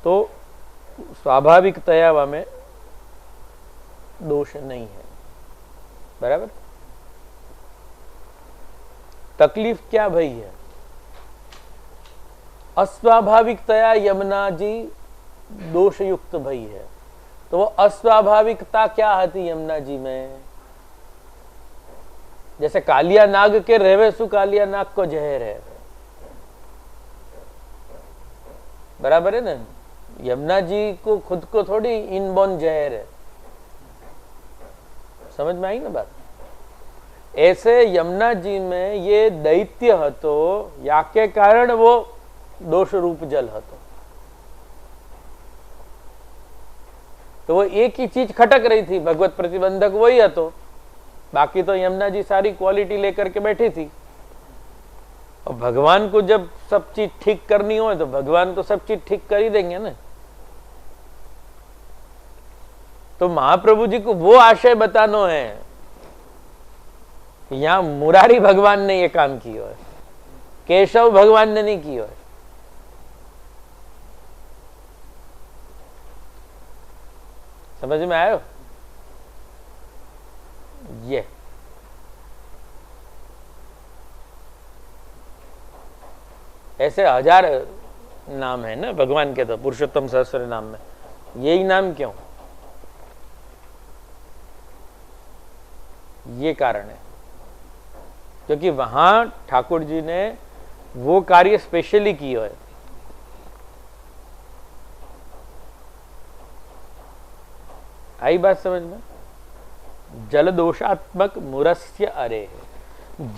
तो स्वाभाविक तया में दोष नहीं है, बराबर। तकलीफ क्या भई है? अस्वाभाविकतया यमुना जी दोषयुक्त भई है। तो वो अस्वाभाविकता क्या आती यमुना जी में? जैसे कालिया नाग के रहवे सु कालिया नाग को जहर है, बराबर है ना। यमुना जी को खुद को थोड़ी इनबॉर्न जहर है, समझ में आई ना बात। ऐसे यमुना जी में ये दैत्य हतो, या के कारण वो दोष रूप जल हतो। तो वो एक ही चीज खटक रही थी, भगवत प्रतिबंधक वही हतो। बाकी तो यमुना जी सारी क्वालिटी लेकर के बैठी थी। और भगवान को जब सब चीज ठीक करनी हो तो भगवान तो सब चीज ठीक कर ही देंगे ना। तो महाप्रभु जी को वो आशय बताना है कि यहां मुरारी भगवान ने ये काम किया है, केशव भगवान ने नहीं किया है। समझ में आयो? ये ऐसे हजार नाम है ना भगवान के, तो पुरुषोत्तम सहस्त्र नाम में यही नाम क्यों? ये कारण है क्योंकि वहां ठाकुर जी ने वो कार्य स्पेशली किया है। आई बात समझ में? जल दोषात्मक मुरस्य अरे,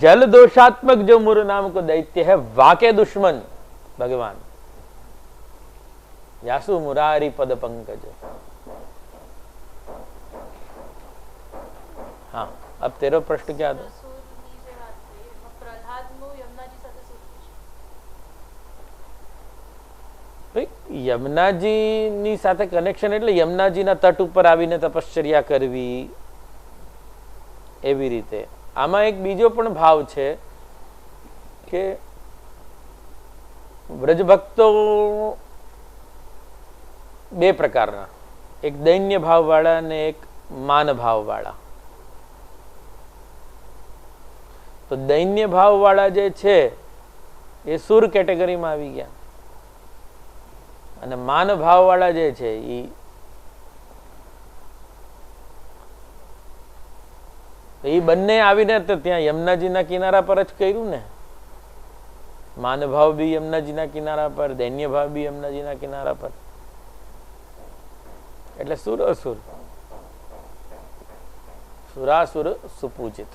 जल दोषात्मक जो मुर नाम को दैत्य है, वाके दुश्मन भगवान यासु मुरारी पद पंकज। हाँ, अब तेरा प्रश्न क्या था? યમુનાજીની સાથે કનેક્શન એટલે યમુનાજીના તટ ઉપર આવીને તપશ્ચર્યા કરવી, એવી રીતે. આમાં એક બીજો પણ ભાવ છે કે વ્રજભક્તો બે પ્રકારના, એક દૈન્ય ભાવવાળા અને એક માન ભાવવાળા. તો દૈન્ય ભાવવાળા જે છે એ સુર કેટેગરીમાં આવી ગયા અને માન ભાવવાળા જે છે એ બંને આવીને તો ત્યાં યમુનાજીના કિનારા પર જ કર્યું ને. માન ભાવ બી યમુનાજીના કિનારા પર, દૈન્ય ભાવ બી યમુનાજીના કિનારા પર, એટલે સુર અસુર, सुरासुर सुपूजित.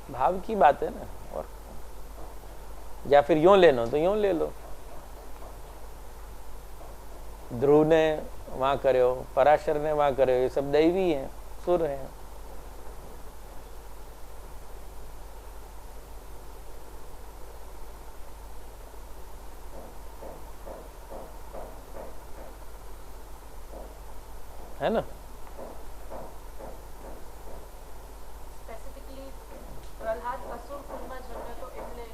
भाव की बात है ना. और या फिर यूं लेना तो यूं ले लो. ध्रुव ने वहां કર્યો, पराशर ने वहां કર્યો, ये सब दैवी हैं, सुर हैं. है ना. स्पेसिफिकली प्रहलाद असुर कुलમાં જન્મ્યો તો એટલે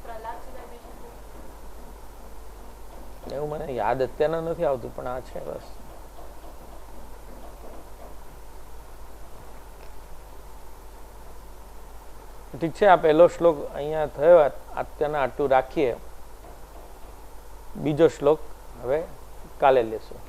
પ્રહલાદ સિવાય બીજું એવું મને યાદ અત્યારના નથી આવતું, પણ આ છે બસ. ઠીક છે, આ પહેલો શ્લોક અહીંયા થયો, અત્યારના આટલું રાખીએ. બીજો શ્લોક હવે કાલે લેશું.